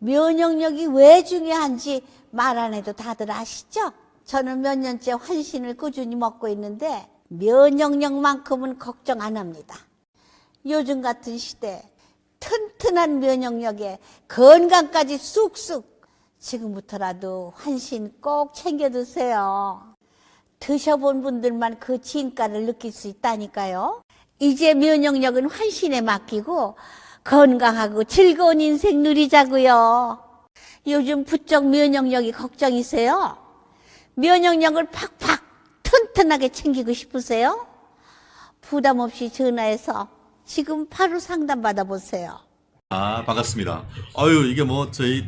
면역력이 왜 중요한지 말 안 해도 다들 아시죠? 저는 몇 년째 환신을 꾸준히 먹고 있는데 면역력만큼은 걱정 안 합니다. 요즘 같은 시대 튼튼한 면역력에 건강까지 쑥쑥, 지금부터라도 환신 꼭 챙겨 드세요. 드셔본 분들만 그 진가를 느낄 수 있다니까요. 이제 면역력은 환신에 맡기고 건강하고 즐거운 인생 누리자고요. 요즘 부쩍 면역력이 걱정이세요? 면역력을 팍팍 튼튼하게 챙기고 싶으세요? 부담 없이 전화해서 지금 바로 상담 받아보세요. 반갑습니다. 이게 뭐 저희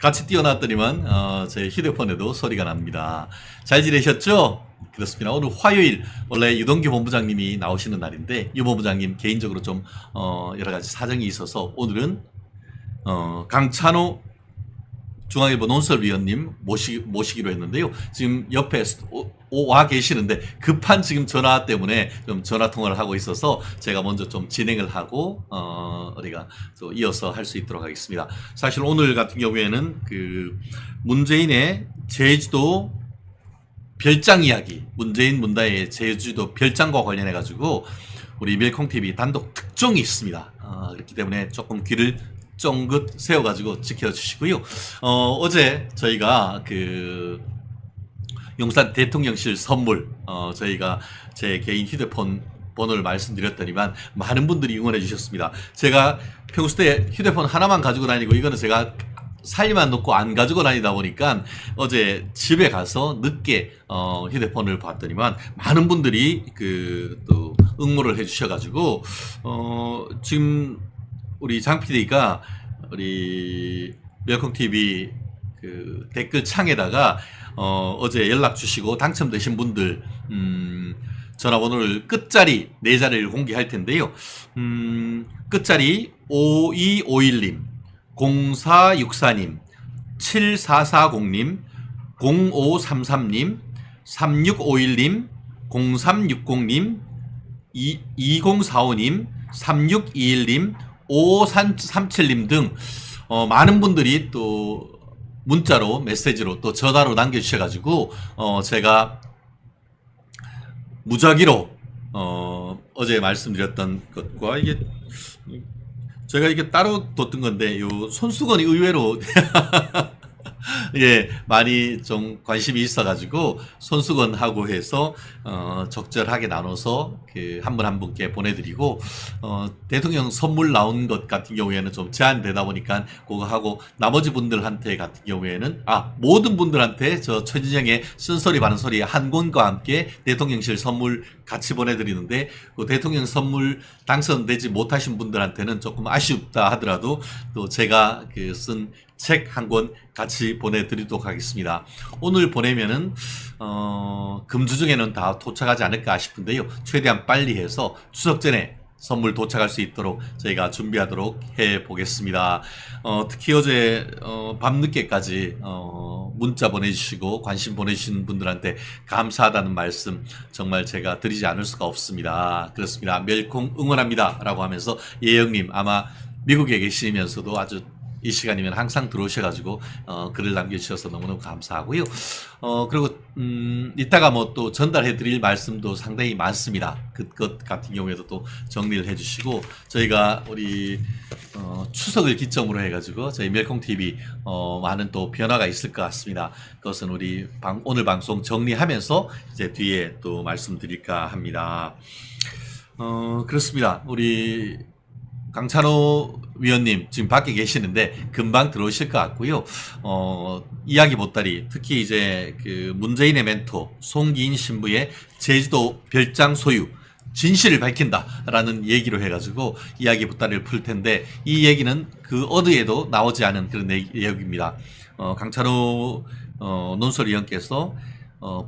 같이 띄워놨더니만 제 휴대폰에도 소리가 납니다. 잘 지내셨죠? 그렇습니다. 오늘 화요일 원래 유동규 본부장님이 나오시는 날인데 유 본부장님 개인적으로 좀 여러 가지 사정이 있어서 오늘은 강찬호 중앙일보 논설위원님 모시기로 했는데요. 지금 옆에 와 계시는데 급한 지금 전화 때문에 좀 전화 통화를 하고 있어서 제가 먼저 좀 진행을 하고 우리가 또 이어서 할 수 있도록 하겠습니다. 사실 오늘 같은 경우에는 그 문재인의 제주도 별장 이야기, 문재인 문다의 제주도 별장과 관련해 가지고 우리 밀콩TV 단독 특종이 있습니다. 그렇기 때문에 조금 귀를 쫑긋 세워가지고 지켜주시고요. 어제 저희가 그 용산 대통령실 선물, 저희가 제 개인 휴대폰 번호를 말씀드렸더니만 많은 분들이 응원해 주셨습니다. 제가 평소에 휴대폰 하나만 가지고 다니고 이거는 제가 살림만 놓고 안 가지고 다니다 보니까 어제 집에 가서 늦게 휴대폰을 봤더니만 많은 분들이 그 또 응모를 해 주셔가지고 지금 우리 장 PD가 우리 멸콩TV 그 댓글 창에다가 어제 연락 주시고 당첨되신 분들 전화번호를 끝자리 4자리를 공개할 텐데요. 끝자리 5251님, 0464님, 7440님, 0533님, 3651님, 0360님, 2045님, 3621님, 5537님 등 많은 분들이 또 문자로 메시지로 또 전화로 남겨주셔가지고 제가 무작위로 어제 말씀드렸던 것과 이게 제가 이게 따로 뒀던 건데 요 손수건이 의외로 예, 많이 좀 관심이 있어가지고 손수건하고 해서 적절하게 나눠서 그 한 분 한 분께 보내드리고 대통령 선물 나온 것 같은 경우에는 좀 제한되다 보니까 그거 하고 나머지 분들한테 같은 경우에는 모든 분들한테 저 최진영의 쓴소리 바른소리 한 권과 함께 대통령실 선물 같이 보내드리는데 그 대통령 선물 당선되지 못하신 분들한테는 조금 아쉽다 하더라도 또 제가 그 쓴 책 한 권 같이 보내드리도록 하겠습니다. 오늘 보내면은 금주 중에는 다 도착하지 않을까 싶은데요. 최대한 빨리 해서 추석 전에 선물 도착할 수 있도록 저희가 준비하도록 해보겠습니다. 특히 어제 밤늦게까지 문자 보내주시고 관심 보내주신 분들한테 감사하다는 말씀 정말 제가 드리지 않을 수가 없습니다. 그렇습니다. 멸콩 응원합니다 라고 하면서 예영님 아마 미국에 계시면서도 아주 이 시간이면 항상 들어오셔가지고 글을 남겨주셔서 너무너무 감사하고요. 그리고 이따가 뭐 또 전달해드릴 말씀도 상당히 많습니다. 그것 같은 경우에도 또 정리를 해주시고 저희가 우리 추석을 기점으로 해가지고 저희 멸콩TV 많은 또 변화가 있을 것 같습니다. 그것은 우리 오늘 방송 정리하면서 이제 뒤에 또 말씀드릴까 합니다. 그렇습니다. 우리 강찬호 위원님 지금 밖에 계시는데 금방 들어오실 것 같고요. 이야기 보따리 특히 이제 그 문재인의 멘토 송기인 신부의 제주도 별장 소유 진실을 밝힌다라는 얘기로 해가지고 이야기 보따리를 풀 텐데 이 얘기는 그 어디에도 나오지 않은 그런 내용입니다. 강찬호 논설위원께서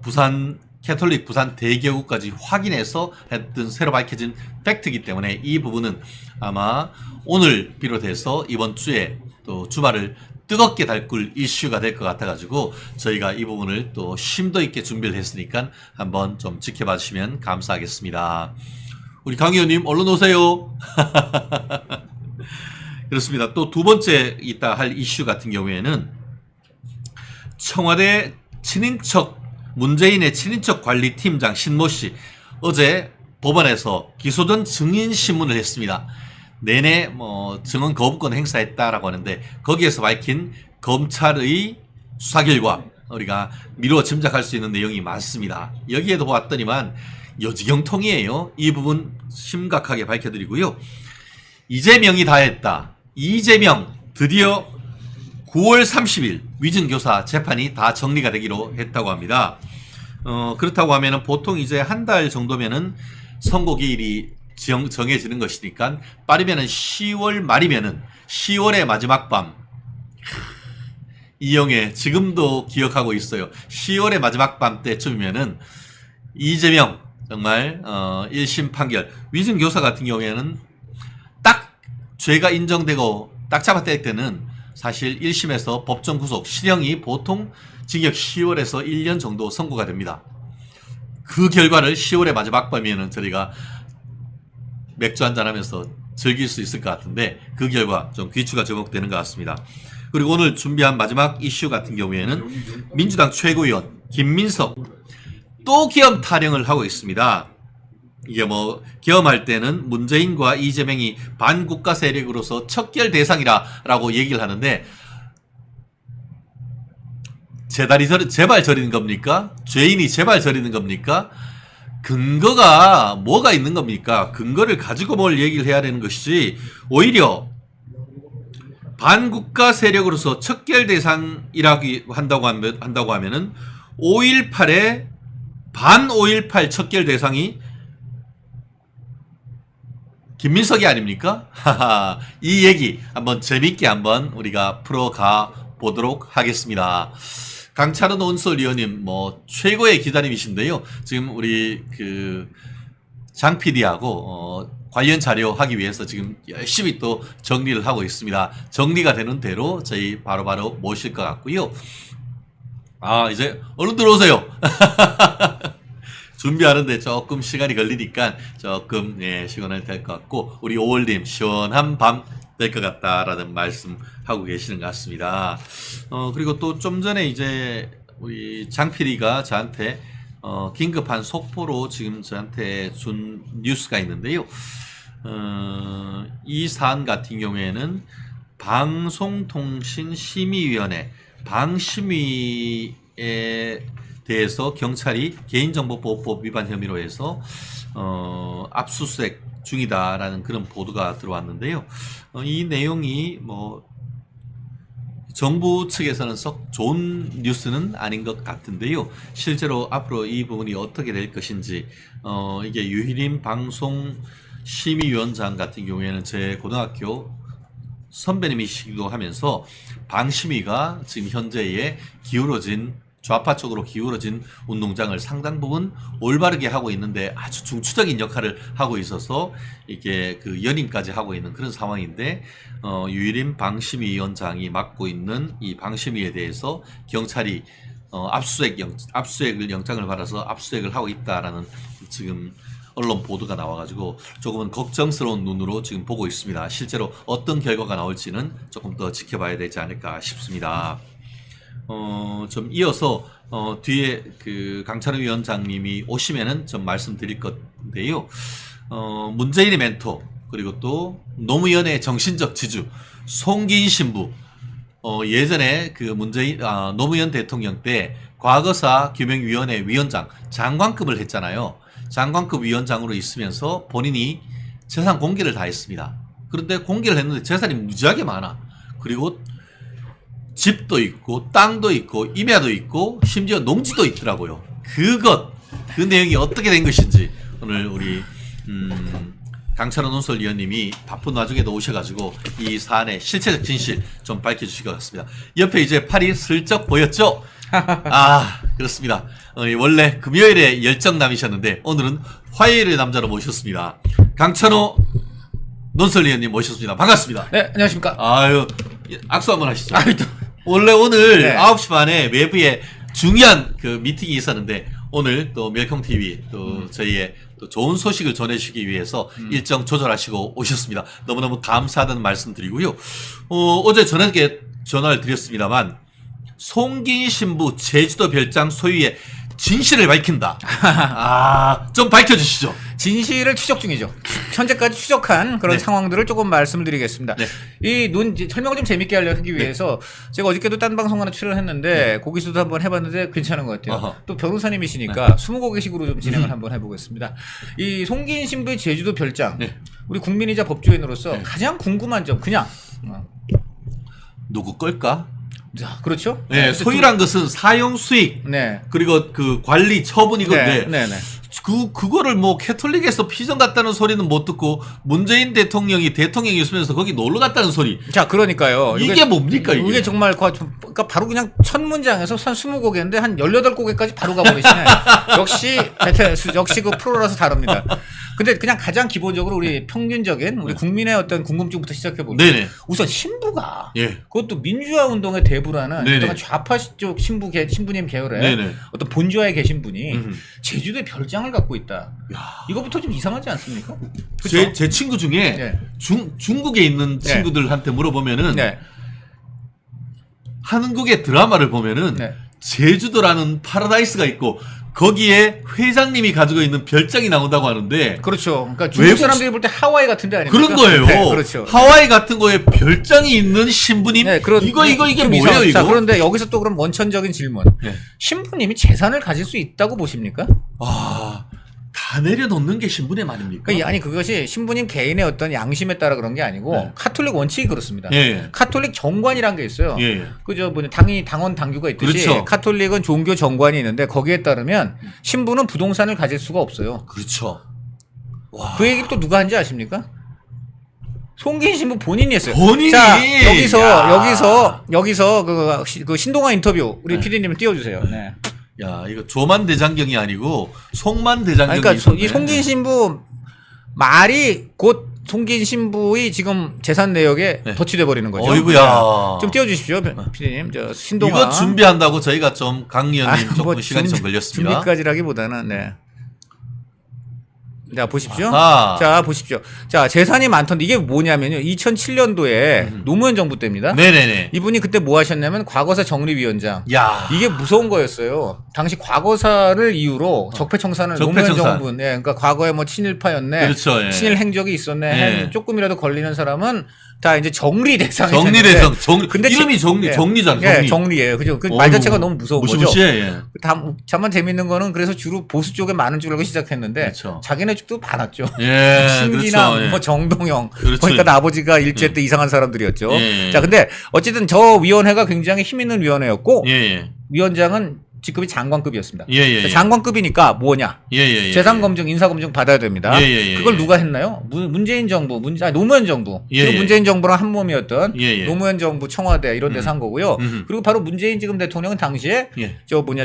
부산 캐톨릭 부산 대교구까지 확인해서 했던 새로 밝혀진 팩트이기 때문에 이 부분은 아마 오늘 비롯해서 이번 주에 또 주말을 뜨겁게 달굴 이슈가 될 것 같아가지고 저희가 이 부분을 또 심도 있게 준비를 했으니까 한번 좀 지켜봐 주시면 감사하겠습니다. 우리 강 의원님 얼른 오세요. 그렇습니다. 또 두 번째 있다 할 이슈 같은 경우에는 청와대 문재인의 친인척 관리팀장 신모 씨 어제 법원에서 기소 전 증인 신문을 했습니다. 내내 증언 거부권 행사했다라고 하는데 거기에서 밝힌 검찰의 수사 결과 우리가 미루어 짐작할 수 있는 내용이 많습니다. 여기에도 보았더니만 여지경통이에요. 이 부분 심각하게 밝혀드리고요. 이재명이 다 했다. 이재명 드디어 9월 30일 위증교사 재판이 다 정리가 되기로 했다고 합니다. 그렇다고 하면은 보통 이제 한 달 정도면은 선고기일이 정해지는 것이니까 빠르면은 10월 말이면은 10월의 마지막 밤 이영애 지금도 기억하고 있어요. 10월의 마지막 밤 때쯤이면은 이재명 정말 1심 판결 위증교사 같은 경우에는 딱 죄가 인정되고 딱 잡아뗄 때는 사실 1심에서 법정 구속 실형이 보통 징역 10월에서 1년 정도 선고가 됩니다. 그 결과를 10월의 마지막 밤이면은 저희가 맥주 한잔 하면서 즐길 수 있을 것 같은데 그 결과 좀 귀추가 주목되는 것 같습니다. 그리고 오늘 준비한 마지막 이슈 같은 경우에는 민주당 최고위원 김민석 또 계엄 타령을 하고 있습니다. 이게 계엄할 때는 문재인과 이재명이 반국가 세력으로서 척결 대상이라고 얘기를 하는데 제발 저리는 겁니까? 죄인이 제발 저리는 겁니까? 근거가 뭐가 있는 겁니까? 근거를 가지고 뭘 얘기를 해야 되는 것이지 오히려 반국가 세력으로서 척결 대상이라고 한다고 하면은 5.18의 반 5.18 척결 대상이 김민석이 아닙니까? 하하, 이 얘기 한번 재밌게 한번 우리가 풀어가 보도록 하겠습니다. 강찬원 논설위원님 최고의 기자님이신데요. 지금 우리 장 PD하고 관련 자료 하기 위해서 지금 열심히 또 정리를 하고 있습니다. 정리가 되는 대로 저희 바로바로 모실 것 같고요. 이제 얼른 들어오세요. 준비하는데 조금 시간이 걸리니까 조금 시간이 될 것 같고 우리 5월님 시원한 밤 될 것 같다라는 말씀하고 계시는 것 같습니다. 그리고 또 좀 전에 이제 우리 장필이가 저한테 긴급한 속보로 지금 저한테 준 뉴스가 있는데요. 이 사안 같은 경우에는 방송통신심의위원회 방심위에 대해서 경찰이 개인정보보호법 위반 혐의로 해서 압수수색 중이다라는 그런 보도가 들어왔는데요. 이 내용이 정부 측에서는 썩 좋은 뉴스는 아닌 것 같은데요. 실제로 앞으로 이 부분이 어떻게 될 것인지 이게 유희림 방송심의위원장 같은 경우에는 제 고등학교 선배님이시기도 하면서 방심위가 지금 현재의 좌파 쪽으로 기울어진 운동장을 상당 부분 올바르게 하고 있는데 아주 중추적인 역할을 하고 있어서 이게 연임까지 하고 있는 그런 상황인데 유일임 방심위원장이 맡고 있는 이 방심위에 대해서 경찰이 압수수색을 영장을 받아서 압수수색을 하고 있다라는 지금 언론 보도가 나와가지고 조금은 걱정스러운 눈으로 지금 보고 있습니다. 실제로 어떤 결과가 나올지는 조금 더 지켜봐야 되지 않을까 싶습니다. 좀 이어서 뒤에 강찬호 위원장님이 오시면은 좀 말씀드릴 건데요. 문재인의 멘토 그리고 또 노무현의 정신적 지주 송기인 신부 예전에 노무현 대통령 때 과거사 규명위원회 위원장 장관급을 했잖아요. 장관급 위원장으로 있으면서 본인이 재산 공개를 다 했습니다. 그런데 공개를 했는데 재산이 무지하게 많아. 그리고 집도 있고 땅도 있고 임야도 있고 심지어 농지도 있더라고요. 그 내용이 어떻게 된 것인지 오늘 우리 강찬원 논설위원님이 바쁜 와중에도 오셔가지고 이 사안의 실체적 진실 좀 밝혀주실 것 같습니다. 옆에 이제 팔이 슬쩍 보였죠? 그렇습니다. 원래 금요일에 열정남이셨는데 오늘은 화요일의 남자로 모셨습니다. 강찬호 논설위원님 모셨습니다. 반갑습니다. 네, 안녕하십니까. 악수 한번 하시죠. 원래 오늘 네. 9시 반에 외부에 중요한 미팅이 있었는데 오늘 또 멜콩TV 또 저희의 또 좋은 소식을 전해주시기 위해서 일정 조절하시고 오셨습니다. 너무너무 감사하다는 말씀드리고요. 어제 저녁에 전화를 드렸습니다만 송긴 신부 제주도 별장 소유의 진실을 밝힌다. 좀 밝혀주시죠. 진실을 추적 중이죠. 현재까지 추적한 그런 네. 상황들을 조금 말씀을 드리겠습니다. 네. 설명을 좀 재밌게 하기 위해서 제가 어저께도 딴 방송 하나 출연했는데 거기서도 한번 해봤는데 괜찮은 것 같아요. 어허. 또 변호사님이시니까 스무고개식으로 좀 진행을 한번 해보겠습니다. 이 송기인 신부의 제주도 별장, 네. 우리 국민이자 법조인으로서 가장 궁금한 점 그냥 누구 걸까? 자, 그렇죠? 네, 소유란 것은 사용 수익 네. 그리고 그 관리 처분 이건데 네. 그거를 뭐 캐톨릭에서 피정 갔다는 소리는 못 듣고 문재인 대통령이 있으면서 거기 놀러 갔다는 소리. 자, 그러니까요. 이게 뭡니까 이게? 이게 정말 그러니까 바로 그냥 첫 문장에서 한 20곡인데 한 18곡에까지 바로 가버리시네. 역시 그 프로라서 다릅니다. 근데 그냥 가장 기본적으로 우리 평균적인 우리 국민의 어떤 궁금증부터 시작해 볼게요. 네네. 우선 신부가 예. 그것도 민주화 운동의 대부라는 네네. 어떤 좌파 쪽 신부님 계열의 네네. 어떤 본좌에 계신 분이 음흠. 제주도에 별장을 갖고 있다. 야. 이거부터 좀 이상하지 않습니까? 그쵸? 제 친구 중에 네. 중국에 있는 네. 친구들한테 물어보면은 네. 한국의 드라마를 보면은 네. 제주도라는 파라다이스가 있고 거기에 회장님이 가지고 있는 별장이 나온다고 하는데 그렇죠. 그러니까 중국 외국 사람들이 볼 때 하와이 같은 데 아닙니까? 그런 거예요. 네, 그렇죠. 하와이 같은 거에 별장이 있는 신부님 네, 이게 좀 뭐예요 이상하죠. 이거? 자, 그런데 여기서 또 그럼 원천적인 질문. 네. 신부님이 재산을 가질 수 있다고 보십니까? 다 내려놓는 게 신부의 말입니까? 그러니까 아니 그것이 신부님 개인의 어떤 양심에 따라 그런 게 아니고 네. 카톨릭 원칙이 그렇습니다. 예. 카톨릭 정관이란 게 있어요. 예. 그저 당원 당규가 있듯이 그렇죠. 카톨릭은 종교 정관이 있는데 거기에 따르면 신부는 부동산을 가질 수가 없어요. 그렇죠. 와. 그 얘기를 또 누가 한지 아십니까? 송기인 신부 본인이 했어요. 본인이? 자, 야. 여기서 그 신동아 인터뷰 우리 PD님 띄워주세요. 네. 야, 이거 조만 대장경이 아니고 송만 대장경이. 그러니까 있었네. 이 송기인 신부 말이 곧 송기인 신부의 지금 재산 내역에 네. 덧치돼 버리는 거죠. 어이구야. 좀 띄워주십시오, PD님. 저 신동아. 이거 준비한다고 저희가 좀 강의원님 조금 뭐 시간이 좀 걸렸습니다. 준비까지라기보다는 네. 자, 보십시오. 아하. 자, 보십시오. 자, 재산이 많던데 이게 뭐냐면요. 2007년도에 노무현 정부 때입니다. 네네네. 이분이 그때 뭐 하셨냐면 과거사 정리위원장. 야. 이게 무서운 거였어요. 당시 과거사를 이유로 적폐청산을 노무현 적폐청산. 정부, 예, 그러니까 과거에 뭐 친일파였네, 그렇죠, 예. 친일 행적이 있었네, 예. 조금이라도 걸리는 사람은 다 이제 정리 대상이 정리대상 근데 이름이 예. 정리잖아. 예, 정리. 정리예요. 그죠? 그 말 어이구, 자체가 너무 무서운 거죠. 무시무시해. 예. 다만 재밌는 거는 그래서 주로 보수 쪽에 많은 줄 알고 시작했는데 그렇죠. 자기네 쪽도 많았죠. 예, 신기나 그렇죠. 예. 뭐 정동영, 그렇죠. 그러니까 나 아버지가 일제 때 이상한 사람들이었죠. 예. 자, 근데 어쨌든 저 위원회가 굉장히 힘 있는 위원회였고 예, 예. 위원장은 직급이 장관급이었습니다. 예, 예, 예. 장관급이니까 뭐냐? 예, 예, 예. 재산검증, 인사검증 받아야 됩니다. 예, 예, 예, 그걸 예. 누가 했나요? 문재인 정부, 노무현 정부. 예, 그리고 예. 문재인 정부랑 한 몸이었던 예, 예. 노무현 정부 청와대 이런 데서 한 거고요. 그리고 바로 문재인 지금 대통령은 당시에 예.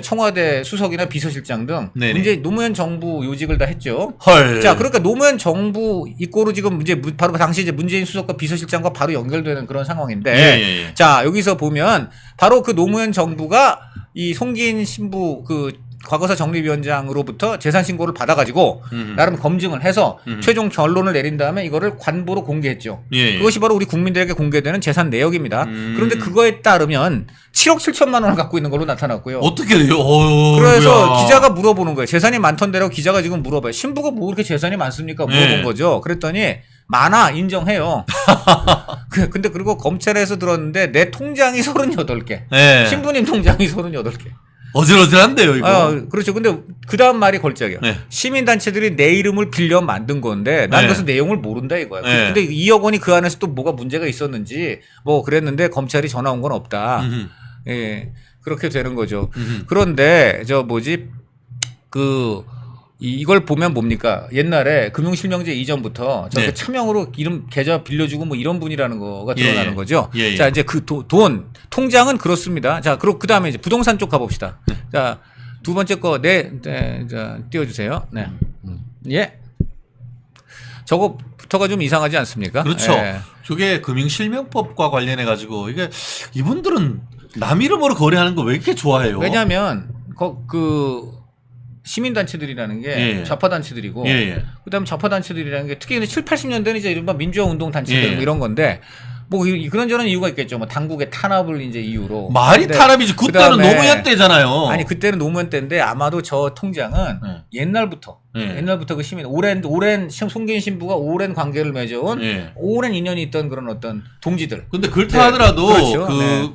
청와대 수석이나 비서실장 등 네네. 노무현 정부 요직을 다 했죠. 헐. 자, 그러니까 노무현 정부 이꼬로 지금 이제 바로 당시 이제 문재인 수석과 비서실장과 바로 연결되는 그런 상황인데, 예, 예, 예. 자, 여기서 보면 바로 그 노무현 정부가 이 송기인 신부 그 과거사 정리위원장으로부터 재산 신고를 받아가지고 나름 검증을 해서 최종 결론을 내린 다음에 이거를 관보로 공개했죠. 예, 예. 그것이 바로 우리 국민들에게 공개되는 재산 내역입니다. 그런데 그거에 따르면 7억 7천만 원을 갖고 있는 걸로 나타났고요. 어떻게 돼요? 어휴, 그래서 뭐야. 기자가 물어보는 거예요. 재산이 많던데라고 기자가 지금 물어봐요. 신부가 뭐 그렇게 재산이 많습니까? 물어본 네. 거죠. 그랬더니 많아 인정해요. 근데 그리고 검찰에서 들었는데 내 통장이 38개. 네. 신부님 통장이 38개. 어질어질한데요, 이거. 그렇죠. 근데 그 다음 말이 걸작이야. 네. 시민단체들이 내 이름을 빌려 만든 건데 난 네. 그래서 내용을 모른다 이거야. 네. 근데 2억 원이 그 안에서 또 뭐가 문제가 있었는지 뭐 그랬는데 검찰이 전화 온 건 없다. 음흠. 예. 그렇게 되는 거죠. 그런데 이걸 보면 뭡니까? 옛날에 금융실명제 이전부터 저렇게 네. 차명으로 이름 계좌 빌려주고 뭐 이런 분이라는 거가 드러나는 예. 거죠. 예, 예. 자, 이제 그 통장은 그렇습니다. 자, 그리고 그 다음에 이제 부동산 쪽 가봅시다. 자, 두 번째 거, 자, 띄워주세요. 네. 예. 저거부터가 좀 이상하지 않습니까? 그렇죠. 예. 저게 금융실명법과 관련해 가지고 이게 이분들은 남 이름으로 거래하는 거 왜 이렇게 좋아해요? 왜냐하면 시민단체들이라는 게 예. 좌파단체들이고, 예, 예. 그다음에 좌파단체들이라는 게 특히 7, 80년대는 이제 이른바 민주화운동단체들 예. 뭐 이런 건데, 뭐 그런저런 이유가 있겠죠. 뭐 당국의 탄압을 이제 이유로. 말이 근데 탄압이지. 그때는 그다음에- 노무현 때잖아요. 아니 그때는 노무현 때인데 아마도 저 통장은 옛날부터 그 시민 오랜 송기인 신부가 오랜 관계를 맺어온 예. 오랜 인연이 있던 그런 어떤 동지들. 근데 그렇다 하더라도 그렇죠. 그 네.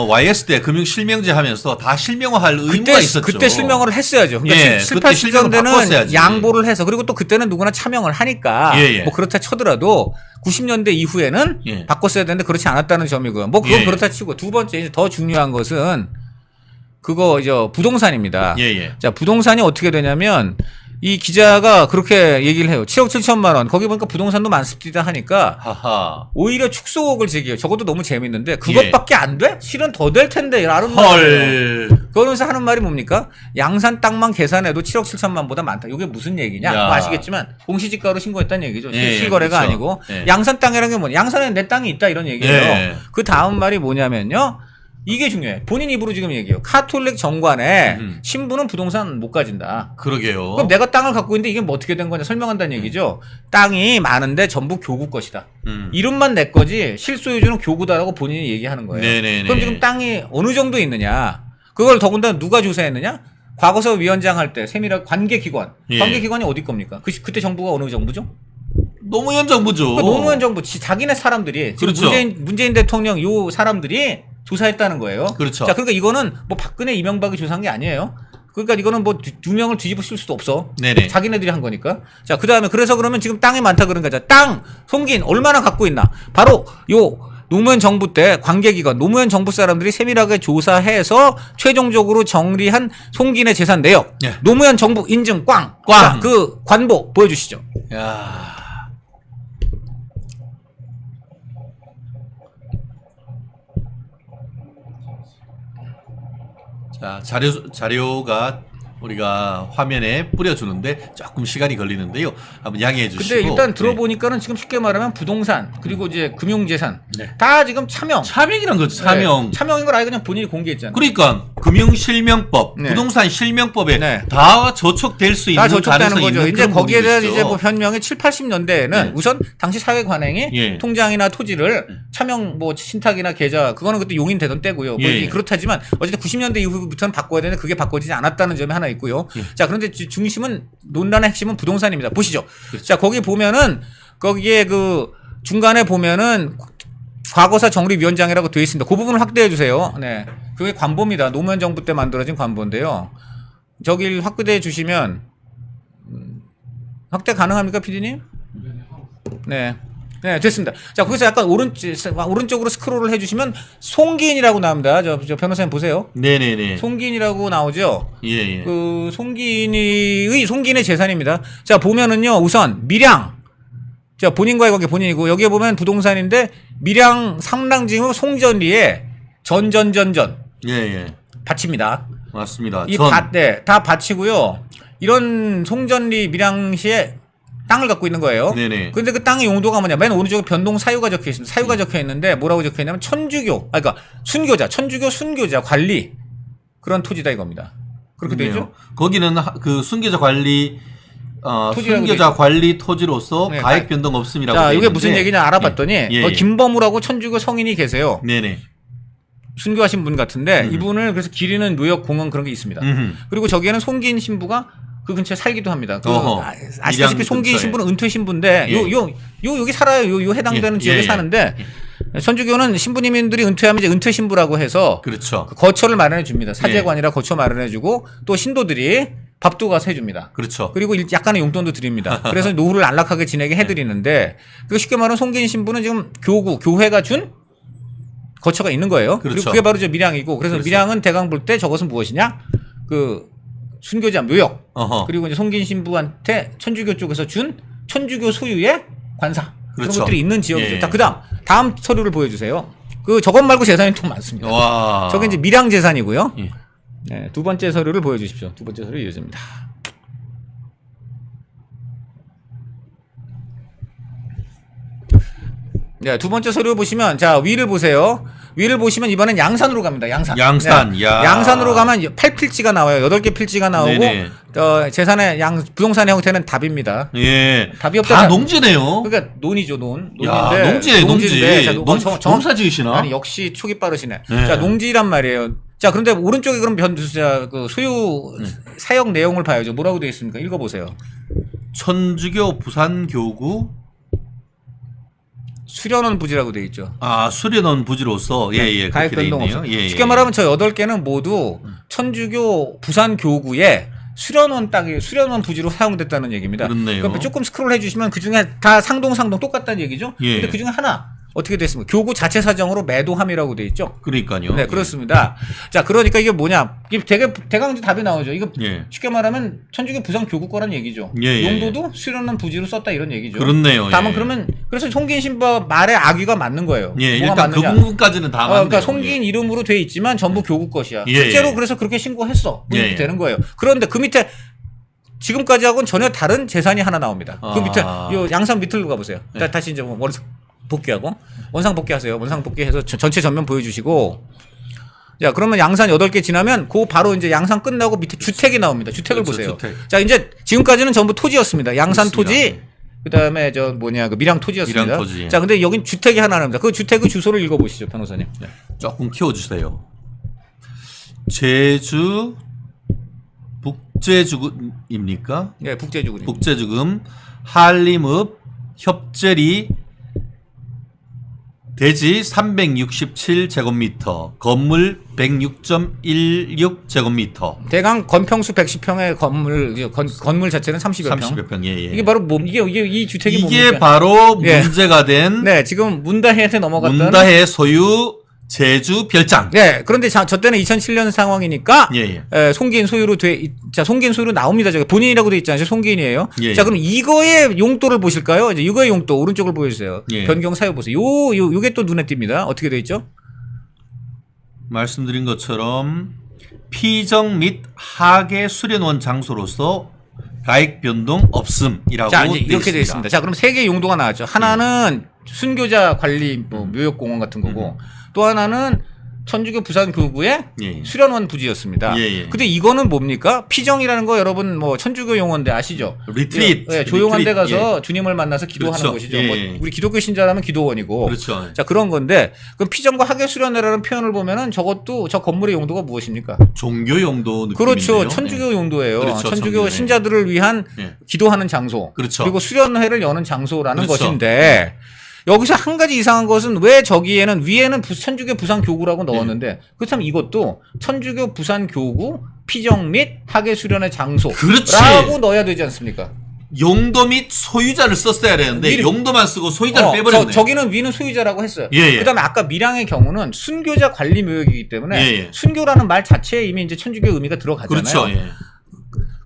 YS 때 금융 실명제 하면서 다 실명화할 의무가 그때 있었죠. 그때 실명을 했어야죠. 그러니까 예, 7, 그때 실명을 80년대는 바꿨어야지. 양보를 해서 그리고 또 그때는 누구나 차명을 하니까 예, 예. 뭐 그렇다 쳐더라도 90년대 이후에는 예. 바꿨어야 되는데 그렇지 않았다는 점이고요. 뭐 그건 예. 그렇다 치고 두 번째 이제 더 중요한 것은 그거 이제 부동산입니다. 예, 예. 자, 부동산이 어떻게 되냐면 이 기자가 그렇게 얘기를 해요. 7억 7천만 원. 거기 보니까 부동산도 많습니다 하니까 하하. 오히려 축소 의혹을 제기해요. 저것도 너무 재밌는데 그것밖에 안 돼? 실은 더 될 텐데 라는 말이에요. 헐. 그러면서 하는 말이 뭡니까? 양산 땅만 계산해도 7억 7천만보다 많다. 이게 무슨 얘기냐? 야. 뭐 아시겠지만 공시지가로 신고했다는 얘기죠. 예, 실거래가 그렇죠. 아니고 예. 양산 땅이라는 게 뭐냐? 양산에 내 땅이 있다 이런 얘기예요. 예. 그 다음 말이 뭐냐면요. 이게 중요해. 본인 입으로 지금 얘기해요. 카톨릭 정관에 신부는 부동산 못 가진다. 그러게요. 그럼 내가 땅을 갖고 있는데 이게 뭐 어떻게 된 거냐 설명한다는 얘기죠. 땅이 많은데 전부 교구 것이다. 이름만 내 거지 실소유주는 교구다라고 본인이 얘기하는 거예요. 네네네. 그럼 지금 땅이 어느 정도 있느냐? 그걸 더군다나 누가 조사했느냐? 과거서 위원장 할 때 세밀하게 관계기관. 예. 관계기관이 어디 겁니까? 그때 정부가 어느 정부죠? 노무현 정부죠. 그 노무현 정부 자기네 사람들이 지금 그렇죠. 문재인 대통령 요 사람들이 조사했다는 거예요. 그렇죠. 자, 그러니까 이거는 뭐 박근혜 이명박이 조사한 게 아니에요. 그러니까 이거는 뭐 두 명을 뒤집어 쓸 수도 없어. 네네. 자기네들이 한 거니까. 자, 그다음에 그래서 그러면 지금 땅이 많다 그런 거죠. 땅 송기인 얼마나 갖고 있나? 바로 요 노무현 정부 때 관계기관 노무현 정부 사람들이 세밀하게 조사해서 최종적으로 정리한 송기인의 재산 내역. 예. 노무현 정부 인증 꽝. 꽝. 자, 그 관보 보여주시죠. 야. 자, 자료가 우리가 화면에 뿌려주는데 조금 시간이 걸리는데요. 한번 양해해 주시고. 근데 일단 들어보니까는 지금 쉽게 말하면 부동산 그리고 이제 금융재산 네. 다 지금 차명. 차명이란 거죠. 차명. 네, 차명인 걸 아예 그냥 본인이 공개했잖아요. 그러니까 금융실명법, 네. 부동산 실명법에 네. 다 저촉될 수 있는 다 저촉되는 가능성이 거죠. 있는 이제 그런 거기에 대한 부분이죠. 이제 뭐 변명이 7, 80년대에는 네. 우선 당시 사회 관행이 예. 통장이나 토지를 차명 뭐 신탁이나 계좌 그거는 그때 용인되던 때고요. 뭐 예. 그렇다지만 어쨌든 90년대 이후부터는 바꿔야 되는데 그게 바꿔지지 않았다는 점이 하나 있고요. 예. 자, 그런데 중심은 논란의 핵심은 부동산입니다. 보시죠. 그렇죠. 자, 거기 보면은 거기에 그 중간에 보면은 과거사 정리위원장이라고 되어 있습니다. 그 부분을 확대해 주세요. 네. 그게 관보입니다. 노무현 정부 때 만들어진 관보인데요. 저길 확대해 주시면 확대 가능합니까, PD님? 네. 네, 됐습니다. 자, 거기서 약간 오른쪽으로 스크롤을 해주시면 송기인이라고 나옵니다. 저 변호사님 보세요. 네네네. 송기인이라고 나오죠. 예. 그 송기인의 재산입니다. 자, 보면은요, 우선 밀양. 자, 본인과의 관계 본인이고 여기에 보면 부동산인데 밀양 상랑징후 송전리에 전전전전 예. 밭입니다. 맞습니다. 이 밭, 네, 다 밭이고요. 이런 송전리 밀양시에 땅을 갖고 있는 거예요. 네네. 그런데 그 땅의 용도가 뭐냐? 맨 오른쪽에 변동 사유가 적혀 있습니다. 사유가 적혀 있는데 뭐라고 적혀 있냐면 천주교, 그러니까 순교자, 천주교 순교자 관리 그런 토지다 이겁니다. 그렇게 되어 있죠? 거기는 그 순교자 관리 토지라고 순교자 관리 토지로서 네, 가액 변동 없음이라고. 자, 돼 이게 있는데. 무슨 얘기냐 알아봤더니 예. 김범우라고 천주교 성인이 계세요. 네네. 순교하신 분 같은데 이분을 그래서 기리는 묘역 공원 그런 게 있습니다. 그리고 저기에는 송기인 신부가 그 근처에 살기도 합니다. 그 어허. 아시다시피 밀양 송기인 근처에. 신부는 은퇴 신부인데 예. 여기 살아요. 요 해당되는 예. 지역에 예. 사는데 천주교는 신부님들이 은퇴하면 이제 은퇴 신부라고 해서 그렇죠. 그 거처를 마련해 줍니다. 사제관이라 거처 마련해 주고 또 신도들이 밥도 가서 해줍니다. 그렇죠. 그리고 약간의 용돈도 드립니다. 그래서 노후를 안락하게 지내게 해드리는데 그 쉽게 말하면 송기인 신부는 지금 교회가 준 거처가 있는 거예요. 그렇죠. 그리고 그게 바로 저 밀양이고 그래서 그렇죠. 밀양은 대강 볼 때 저것은 무엇이냐? 그 순교자 묘역 어허. 그리고 이제 송기인 신부한테 천주교 쪽에서 준 천주교 소유의 관사 그런 그렇죠. 것들이 있는 지역이죠. 예. 자, 다음 서류를 보여주세요. 그 저것 말고 재산이 또 많습니다. 와. 저게 이제 밀양 재산이고요. 예. 네, 두 번째 서류를 보여주십시오. 두 번째 서류 이어집니다. 네, 두 번째 서류 보시면 자 위를 보세요. 위를 보시면 이번엔 양산으로 갑니다. 양산. 양산, 네. 야. 양산으로 가면 8필지가 나와요. 8개 필지가 나오고 네네. 재산의 부동산의 형태는 답입니다. 예. 답이 없다. 다 농지네요. 그러니까 논이죠, 논. 야, 논인데 농지네, 농지. 자, 농사 지으시나? 아니 역시 촉이 빠르시네. 네. 자, 농지란 말이에요. 자, 그런데 오른쪽에 그럼 그 소유 사역 내용을 봐야죠. 뭐라고 되어 있습니까? 읽어보세요. 천주교 부산교구 수련원 부지라고 되어 있죠. 수련원 부지로서 예예 가액 그렇게 돼 변동 있네요. 없어. 예, 쉽게 말하면 저 8개는 모두 천주교 부산교구에 수련원 땅이 수련원 부지로 사용됐다는 얘기입니다. 그렇네요. 그러니까 조금 스크롤 해주시면 그 중에 다 상동 똑같다는 얘기죠. 예. 근데 그 중에 하나 어떻게 됐습니까? 교구 자체 사정으로 매도함이라고 돼 있죠. 그러니까요. 네, 그렇습니다. 자, 그러니까 이게 뭐냐? 이게 대강지 답이 나오죠. 이거 예. 쉽게 말하면 천주교 부산 교구 거란 얘기죠. 예, 예, 용도도 수련원 부지로 썼다 이런 얘기죠. 그렇네요. 다만 예. 그러면 그래서 송기인 신부 말의 악의가 맞는 거예요. 예, 뭐가 일단 그 맞느냐? 부분까지는 다 맞네요. 그러니까 송기인 이름으로 돼 있지만 전부 교구 것이야. 예, 실제로 예. 그래서 그렇게 신고했어. 예, 이렇게 예. 되는 거예요. 그런데 그 밑에 지금까지하고는 전혀 다른 재산이 하나 나옵니다. 그 밑에 요 양산 밑으로 가보세요. 예. 다시 이제 원상 복귀하고 원상 복귀하세요. 원상 복귀해서 전체 전면 보여주시고. 자, 그러면 양산 8개 지나면 그 바로 이제 양산 끝나고 밑에 주택이 나옵니다. 주택을 그렇죠, 보세요. 주택. 자, 이제 지금까지는 전부 토지였습니다. 양산 그렇습니다. 토지, 그다음에 그 밀양 토지였습니다. 밀양 토지. 자, 근데 여긴 주택이 하나 나옵니다. 그 주택의 주소를 읽어보시죠, 변호사님. 네, 조금 키워주세요. 제주 북제주금입니까? 네, 북제주군입니다. 북제주금 한림읍 협재리 대지 367제곱미터, 건물 106.16제곱미터. 대강 건평수 110평의 건물 자체는 30여 평. 30여 평, 예, 예. 이게 바로 이게 이 주택이 이게 뭡니까? 바로 예. 문제가 된 네, 지금 문다해한테 넘어갔던. 문다해 소유 제주 별장. 네, 그런데 저 때는 2007년 상황이니까 예, 송기인 소유로 송기인 소유로 나옵니다. 저기 본인이라고 돼 있잖아요. 송기인이에요. 예, 자, 예. 그럼 이거의 용도를 보실까요? 이제 이거의 용도 오른쪽을 보여주세요. 예. 변경 사유 보세요. 요게 또 눈에 띕니다. 어떻게 돼 있죠? 말씀드린 것처럼 피정 및 하계 수련원 장소로서 가액 변동 없음이라고 자, 이제 이렇게 돼 되어 있습니다. 자, 그럼 세 개의 용도가 나왔죠. 하나는 순교자 관리 묘역공원 같은 거고, 또 하나는 천주교 부산교구의 예. 수련원 부지였습니다. 예, 예. 근데 이거는 뭡니까? 피정이라는 거 여러분 뭐 천주교 용어인데 아시죠? 리트릿. 예, 조용한 데 리트릿. 가서 주님을 만나서 기도하는 그렇죠. 것이죠. 예, 뭐 예. 우리 기독교 신자라면 기도원이고. 그렇죠. 자, 그런 건데 그럼 피정과 하계 수련회라는 표현을 보면은 저것도 저 건물의 용도가 무엇입니까? 종교 용도 느낌인데요. 그렇죠. 천주교 용도예요. 그렇죠. 천주교 천주교, 신자들을 위한 예. 기도하는 장소. 그렇죠. 그리고 수련회를 여는 장소라는 그렇죠. 것인데 여기서 한 가지 이상한 것은 왜 저기에는 위에는 천주교 부산교구라고 넣었는데 그렇다면 이것도 천주교 부산교구 피정 및 하계 수련회 장소라고 그렇지. 넣어야 되지 않습니까? 용도 및 소유자를 썼어야 되는데 미리- 용도만 쓰고 소유자를 빼버렸네. 저기는 위는 소유자라고 했어요. 예, 예. 그다음에 아까 밀양의 경우는 순교자 관리 묘역이기 때문에 예, 예. 순교라는 말 자체에 이미 이제 천주교 의미가 들어가잖아요. 그렇죠. 예.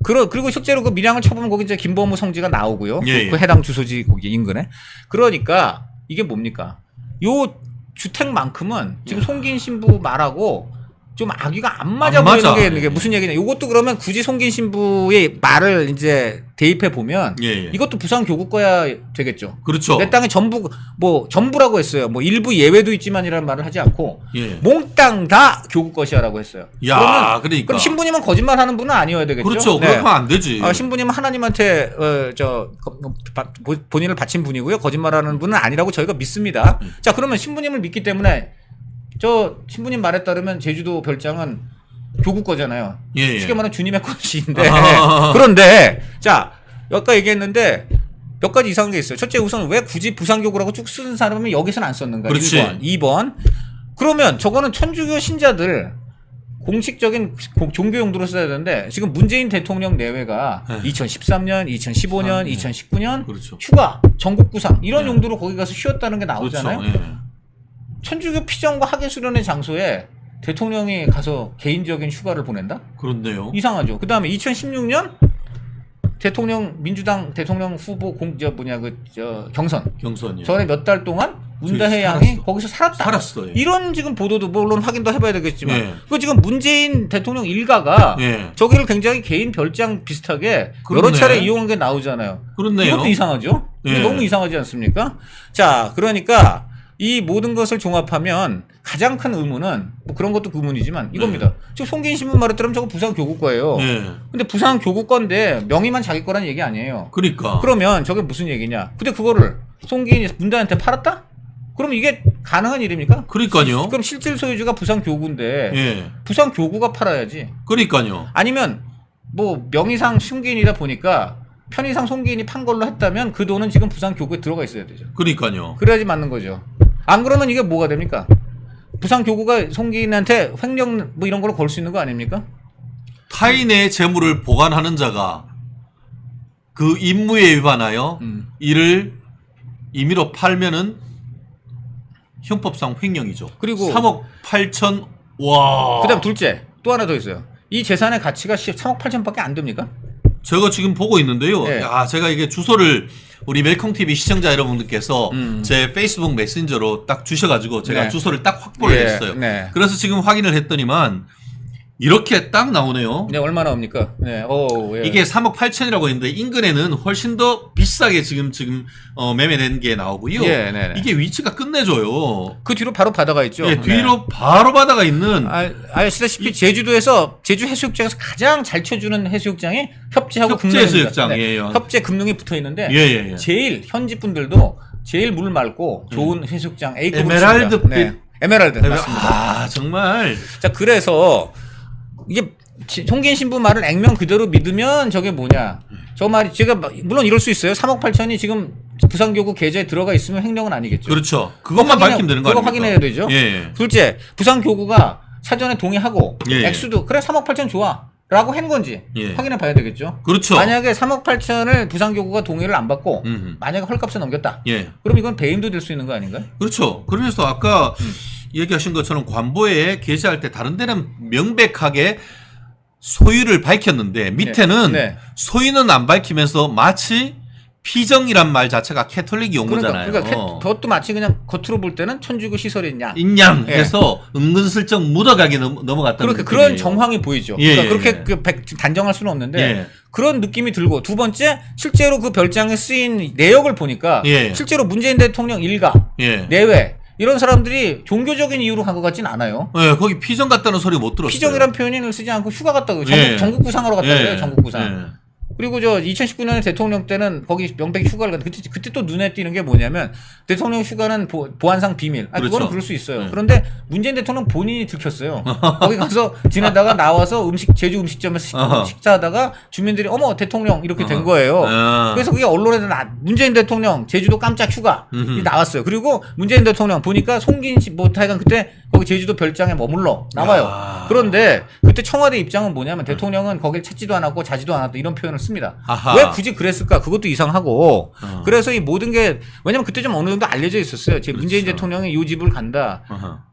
그리고 실제로 그 밀양을 쳐보면 거기 이제 김범우 성지가 나오고요. 예, 예. 그 해당 주소지 거기 인근에. 그러니까 이게 뭡니까? 요 주택만큼은 지금 송기인 신부 말하고 좀 악의가 안 맞아 안 보이는 맞아. 게 이게 무슨 얘기냐? 요것도 그러면 굳이 송기인 신부의 말을 이제 대입해 보면 예, 예. 이것도 부산 교구 거야 되겠죠. 그렇죠. 내 땅에 전부라고 했어요. 뭐 일부 예외도 있지만이라는 말을 하지 않고 예. 몽땅 다 교구 것이야라고 했어요. 야, 그러면 그러니까. 그럼 신부님은 거짓말하는 분은 아니어야 되겠죠. 그렇죠. 네. 그렇게 하면 안 되지. 신부님은 하나님한테 본인을 바친 분이고요. 거짓말하는 분은 아니라고 저희가 믿습니다. 자, 그러면 신부님을 믿기 때문에 저 신부님 말에 따르면 제주도 별장은 교구 거잖아요. 예, 예. 쉽게 말하면 주님의 것인데 아하하하. 그런데 자, 아까 얘기했는데 몇 가지 이상한 게 있어요. 첫째, 우선 왜 굳이 부산교구라고 쭉 쓰는 사람은 여기서는 안 썼는가? 그렇지. 2번. 그러면 저거는 천주교 신자들 공식적인 종교 용도로 써야 되는데 지금 문재인 대통령 내외가 네. 2013년, 2015년, 네. 2019년 그렇죠. 휴가, 전국 구상 이런 네. 용도로 거기 가서 쉬었다는 게 나오잖아요. 그렇죠. 예. 천주교 피정과 하계 수련의 장소에 대통령이 가서 개인적인 휴가를 보낸다? 그렇네요. 이상하죠. 그 다음에 2016년 민주당 대통령 후보 경선. 경선이요. 전에 몇 달 동안 문다혜 살았어. 양이 거기서 살았다. 살았어요. 이런 지금 보도도 물론 확인도 해봐야 되겠지만 예. 그 지금 문재인 대통령 일가가 예. 저기를 굉장히 개인 별장 비슷하게 그러네. 여러 차례 이용한 게 나오잖아요. 그렇네요. 이것도 이상하죠? 예. 너무 이상하지 않습니까? 자, 그러니까 이 모든 것을 종합하면 가장 큰 의문은 뭐 그런 것도 의문이지만 이겁니다. 지금 송기인 신분 말에 따르면 저거 부산 교구 거예요. 예. 근데 부산 교구 건데 명의만 자기 거라는 얘기 아니에요. 그러니까. 그러면 저게 무슨 얘기냐? 근데 그거를 송기인이 문단한테 팔았다? 그럼 이게 가능한 일입니까? 그러니까요. 그럼 실질 소유주가 부산 교구인데 예. 부산 교구가 팔아야지. 그러니까요. 아니면 뭐 명의상 송기인이다 보니까 편의상 송기인이 판 걸로 했다면 그 돈은 지금 부산 교구에 들어가 있어야 되죠. 그러니까요. 그래야지 맞는 거죠. 안 그러면 이게 뭐가 됩니까? 부산 교구가 송기인한테 횡령 뭐 이런 걸로 걸 수 있는 거 아닙니까? 타인의 재물을 보관하는 자가 그 임무에 위반하여 이를 임의로 팔면은 형법상 횡령이죠. 그리고 3억 8천. 와. 그다음 둘째 또 하나 더 있어요. 이 재산의 가치가 3억 8천밖에 안 됩니까? 제가 지금 보고 있는데요. 예. 야, 제가 이게 주소를 우리 멜콩 TV 시청자 여러분들께서 제 페이스북 메신저로 딱 주셔가지고 제가 네. 주소를 딱 확보를 예, 했어요. 네. 그래서 지금 확인을 했더니만 이렇게 딱 나오네요. 네, 얼마나 옵니까? 네, 예. 이게 3억 8천이라고 했는데 인근에는 훨씬 더 비싸게 지금 매매된 게 나오고요. 예, 네, 네. 이게 위치가 끝내줘요. 그 뒤로 바로 바다가 있죠. 예, 뒤로 바로 바다가 있는. 아시다시피 제주도에서 제주 해수욕장에서 가장 잘 쳐주는 해수욕장이 협재하고 협재 금능입니다. 해수욕장이에요. 네, 협재 금능이 붙어 있는데 예. 제일 현지 분들도 제일 물 맑고 좋은 해수욕장 A급으로 에메랄드 칩니다. 네, 에메랄드 맞습니다. 아, 정말. 자, 그래서 이게 송기인 신부 말을 액면 그대로 믿으면 저게 뭐냐? 저 말이 제가 물론 이럴 수 있어요. 3억 8천이 지금 부산교구 계좌에 들어가 있으면 횡령은 아니겠죠. 그렇죠. 그것만 밝히면 되는 거 그거 아닙니까? 확인해야 되죠. 예. 둘째, 부산교구가 사전에 동의하고 예. 액수도 그래 3억 8천 좋아. 라고 한 건지 예. 확인해 봐야 되겠죠. 그렇죠. 만약에 3억 8천을 부산교구가 동의를 안 받고 만약에 헐값에 넘겼다. 예. 그럼 이건 배임도 될 수 있는 거 아닌가요? 그렇죠. 그래서 아까 얘기하신 것처럼 관보에 게시할 때 다른 데는 명백하게 소유를 밝혔는데 밑에는 네. 소유는 안 밝히면서 마치 피정이란 말 자체가 캐톨릭 용어잖아요. 그러니까 그것도 마치 그냥 겉으로 볼 때는 천주교 시설이냐. 인양해서 은근슬쩍 묻어가게 넘어갔다는 그렇게 느낌이에요. 그런 정황이 보이죠. 예, 그러니까 예. 그렇게 단정할 수는 없는데 예. 그런 느낌이 들고 두 번째 실제로 그 별장에 쓰인 내역을 보니까 예. 실제로 문재인 대통령 일가 예. 내외 이런 사람들이 종교적인 이유로 간 것 같진 않아요. 예, 거기 피정 같다는 소리 못 들었어요. 피정이란 표현을 쓰지 않고 휴가 갔다고 예. 전국 구상하러 갔다고 예. 해요. 전국 구상. 예. 그리고 저 2019년에 대통령 때는 거기 명백히 휴가를 갔는데 그때 또 눈에 띄는 게 뭐냐면 대통령 휴가는 보안상 비밀. 그렇죠. 그거는 그럴 수 있어요. 네. 그런데 문재인 대통령 본인이 들켰어요. 거기 가서 지내다가 나와서 제주 음식점에서 식사하다가 주민들이 어머 대통령 이렇게 된 거예요. 그래서 그게 언론에도 문재인 대통령 제주도 깜짝 휴가 나왔어요. 그리고 문재인 대통령 보니까 송기인 씨 하여간 그때 거기 제주도 별장에 머물러 나와요. 야. 그런데 그때 청와대 입장은 뭐냐면 대통령은 거길 찾지도 않았고 자지도 않았다 이런 표현을 씁니다. 아하. 왜 굳이 그랬을까? 그것도 이상하고. 그래서 이 모든 게 왜냐면 그때 좀 어느 정도 알려져 있었어요. 제 문재인 대통령이 이 집을 간다.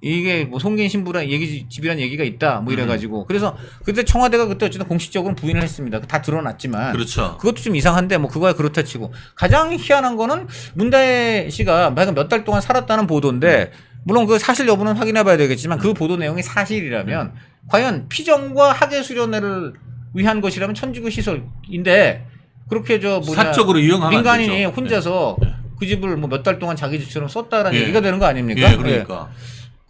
이게 뭐 송기인 신부란 집이란 얘기가 있다. 뭐 이래가지고. 그래서 그때 청와대가 그때 어쨌든 공식적으로 부인을 했습니다. 다 드러났지만. 그렇죠. 그것도 좀 이상한데 뭐 그거야 그렇다 치고 가장 희한한 거는 문다혜 씨가 몇 달 동안 살았다는 보도인데 물론 그 사실 여부는 확인해 봐야 되겠지만 그 보도 내용이 사실이라면 과연 피정과 학예 수련회를 위한 것이라면 천주교 시설인데 그렇게 사적으로 이용하면 안 민간인이 되죠. 혼자서 네. 그 집을 뭐 몇 달 동안 자기 집처럼 썼다라는 예. 얘기가 되는 거 아닙니까? 예, 그러니까.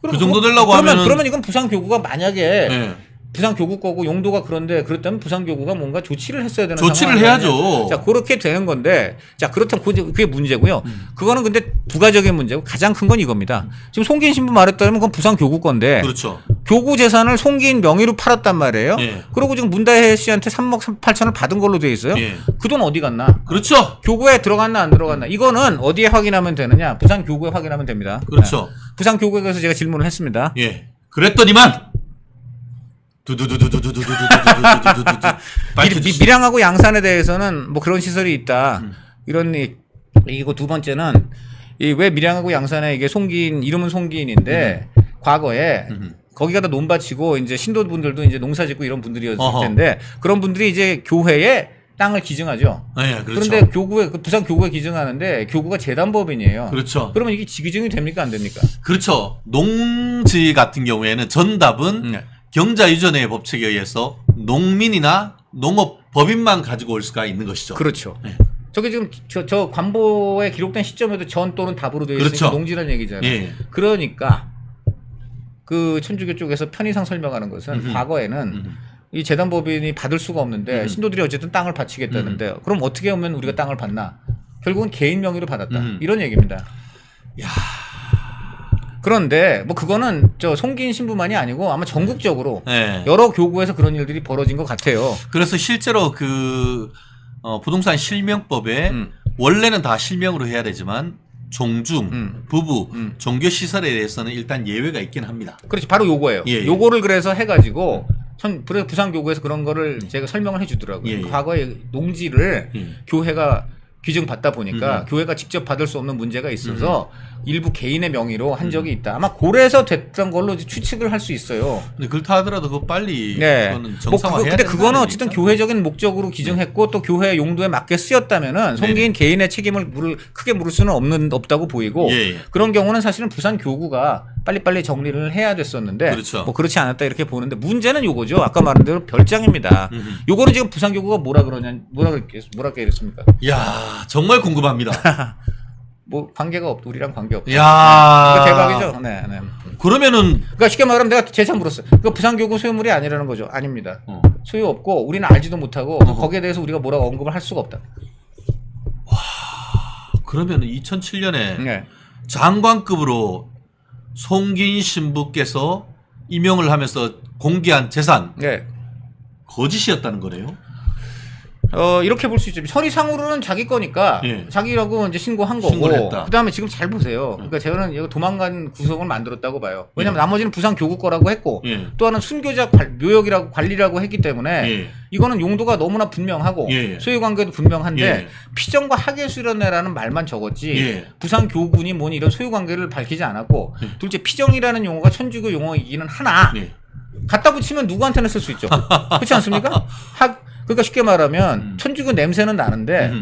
그럼 그 정도 되려고 하면은 그러면 이건 부산교구가 만약에 예. 부산교구 거고 용도가 그런데 그렇다면 부산교구가 뭔가 조치를 했어야 되는 조치를 해야죠. 자 그렇게 되는 건데 자 그렇다면 그게 문제고요. 그거는 근데 부가적인 문제고 가장 큰 건 이겁니다. 지금 송기인 신부 말했다면 그건 부산교구 건데 그렇죠. 교구 재산을 송기인 명의로 팔았단 말이에요. 예. 그리고 지금 문다혜 씨한테 3억 8천을 받은 걸로 돼 있어요. 예. 그 돈 어디 갔나? 그렇죠. 교구에 들어갔나 안 들어갔나? 이거는 어디에 확인하면 되느냐? 부산교구에 확인하면 됩니다. 그렇죠. 부산교구에 가서 제가 질문을 했습니다. 예. 그랬더니만 두두두두두두두두두두두두두두 밀양하고 양산에 대해서는 뭐 그런 시설이 있다. 이런 이거 두 번째는 이 왜 밀양하고 양산에 이게 송기인 이름은 송기인인데 과거에 거기가 다 논밭이고 이제 신도분들도 이제 농사짓고 이런 분들이었을 텐데 그런 분들이 이제 교회에 땅을 기증하죠. 예, 그렇죠. 그런데 교구에 부산 교구에 기증하는데 교구가 재단법인이에요. 그렇죠. 그러면 이게 지기증이 됩니까 안 됩니까? 그렇죠. 농지 같은 경우에는 전답은 경자유전의 법칙에 의해서 농민이나 농업 법인만 가지고 올 수가 있는 것이죠. 그렇죠. 네. 저게 지금 저 관보에 기록된 시점에도 전 또는 답으로 되어 있으니까 그렇죠. 농지라는 얘기잖아요. 예. 그러니까 그 천주교 쪽에서 편의상 설명하는 것은 과거에는 이 재단법인이 받을 수가 없는데 신도들이 어쨌든 땅을 바치겠다는데 그럼 어떻게 하면 우리가 땅을 받나? 결국은 개인 명의로 받았다. 이런 얘기입니다. 야. 그런데 뭐 그거는 저 송기인 신부만이 아니고 아마 전국적으로 네. 여러 교구에서 그런 일들이 벌어진 것 같아요. 그래서 실제로 그 부동산 실명법에 원래는 다 실명으로 해야 되지만 종중, 부부, 종교 시설에 대해서는 일단 예외가 있긴 합니다. 그렇지, 바로 요거예요. 예, 예. 요거를 그래서 해가지고 부산교구에서 그런 거를 제가 설명을 해주더라고요. 예, 예. 과거에 농지를 교회가 규정받다 보니까 교회가 직접 받을 수 없는 문제가 있어서 일부 개인의 명의로 한 적이 있다. 아마 고래에서 됐던 걸로 추측을 할 수 있어요. 근데 그렇다 하더라도 그거 빨리 네. 그거는 정상화해야 근데 된다 그거는 아닙니까? 어쨌든 교회적인 목적으로 기증했고 또 교회 용도에 맞게 쓰였다면은 송기인 개인의 책임을 크게 물을 수는 없다고 보이고 예, 예. 그런 경우는 사실은 부산 교구가 빨리빨리 정리를 해야 됐었는데 그렇죠. 뭐 그렇지 않았다 이렇게 보는데 문제는 요거죠. 아까 말한 대로 별장입니다. 요거는 지금 부산 교구가 뭐라 그랬습니까? 야 정말 궁금합니다. 뭐 관계가 없, 우리랑 관계 없다. 야 이거 대박이죠. 네, 네. 그러면은 그러니까 쉽게 말하면 내가 재산 물었어. 그 부산교구 소유물이 아니라는 거죠. 아닙니다. 소유 없고 우리는 알지도 못하고 거기에 대해서 우리가 뭐라고 언급을 할 수가 없다. 그러면은 2007년에 네. 장관급으로 송기인 신부께서 임용을 하면서 공개한 재산 네. 거짓이었다는 거네요. 이렇게 볼 수 있죠. 선의상으로는 자기 거니까 예. 자기라고 이제 신고한 거고. 신고를 했다. 그다음에 지금 잘 보세요. 그러니까 저는 이거 도망간 구성을 만들었다고 봐요. 왜냐면 나머지는 부산 교구 거라고 했고 예. 또 하나는 순교자 묘역이라고 관리라고 했기 때문에 예. 이거는 용도가 너무나 분명하고 예. 소유관계도 분명한데 예. 피정과 학예 수련회라는 말만 적었지 예. 부산 교군이 뭐니 이런 소유관계를 밝히지 않았고 둘째 피정이라는 용어가 천주교 용어이기는 하나 예. 갖다 붙이면 누구한테나 쓸 수 있죠. 그렇지 않습니까? 그러니까 쉽게 말하면 천주교 냄새는 나는데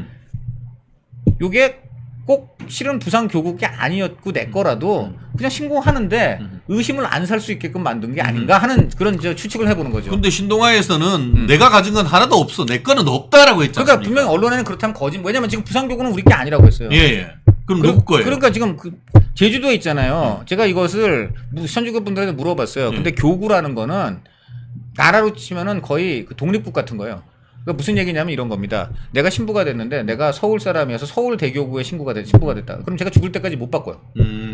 요게 꼭 실은 부산 교국이 아니었고 내 거라도 그냥 신고하는데 의심을 안 살 수 있게끔 만든 게 아닌가 하는 그런 추측을 해보는 거죠. 근데 신동아에서는 내가 가진 건 하나도 없어. 내 거는 없다라고 했지 그러니까 않습니까? 분명히 언론에는 그렇다면 거짓. 왜냐면 지금 부산 교구는 우리 게 아니라고 했어요. 예, 예. 그럼 누구 거예요? 그러니까 지금 제주도에 있잖아요. 제가 이것을 천주교 분들한테 물어봤어요. 근데 교구라는 거는 나라로 치면은 거의 그 독립국 같은 거예요. 그러니까 무슨 얘기냐면 이런 겁니다. 내가 신부가 됐는데 내가 서울 사람이어서 서울대교구에 신부가 됐다. 그럼 제가 죽을 때까지 못 바꿔요.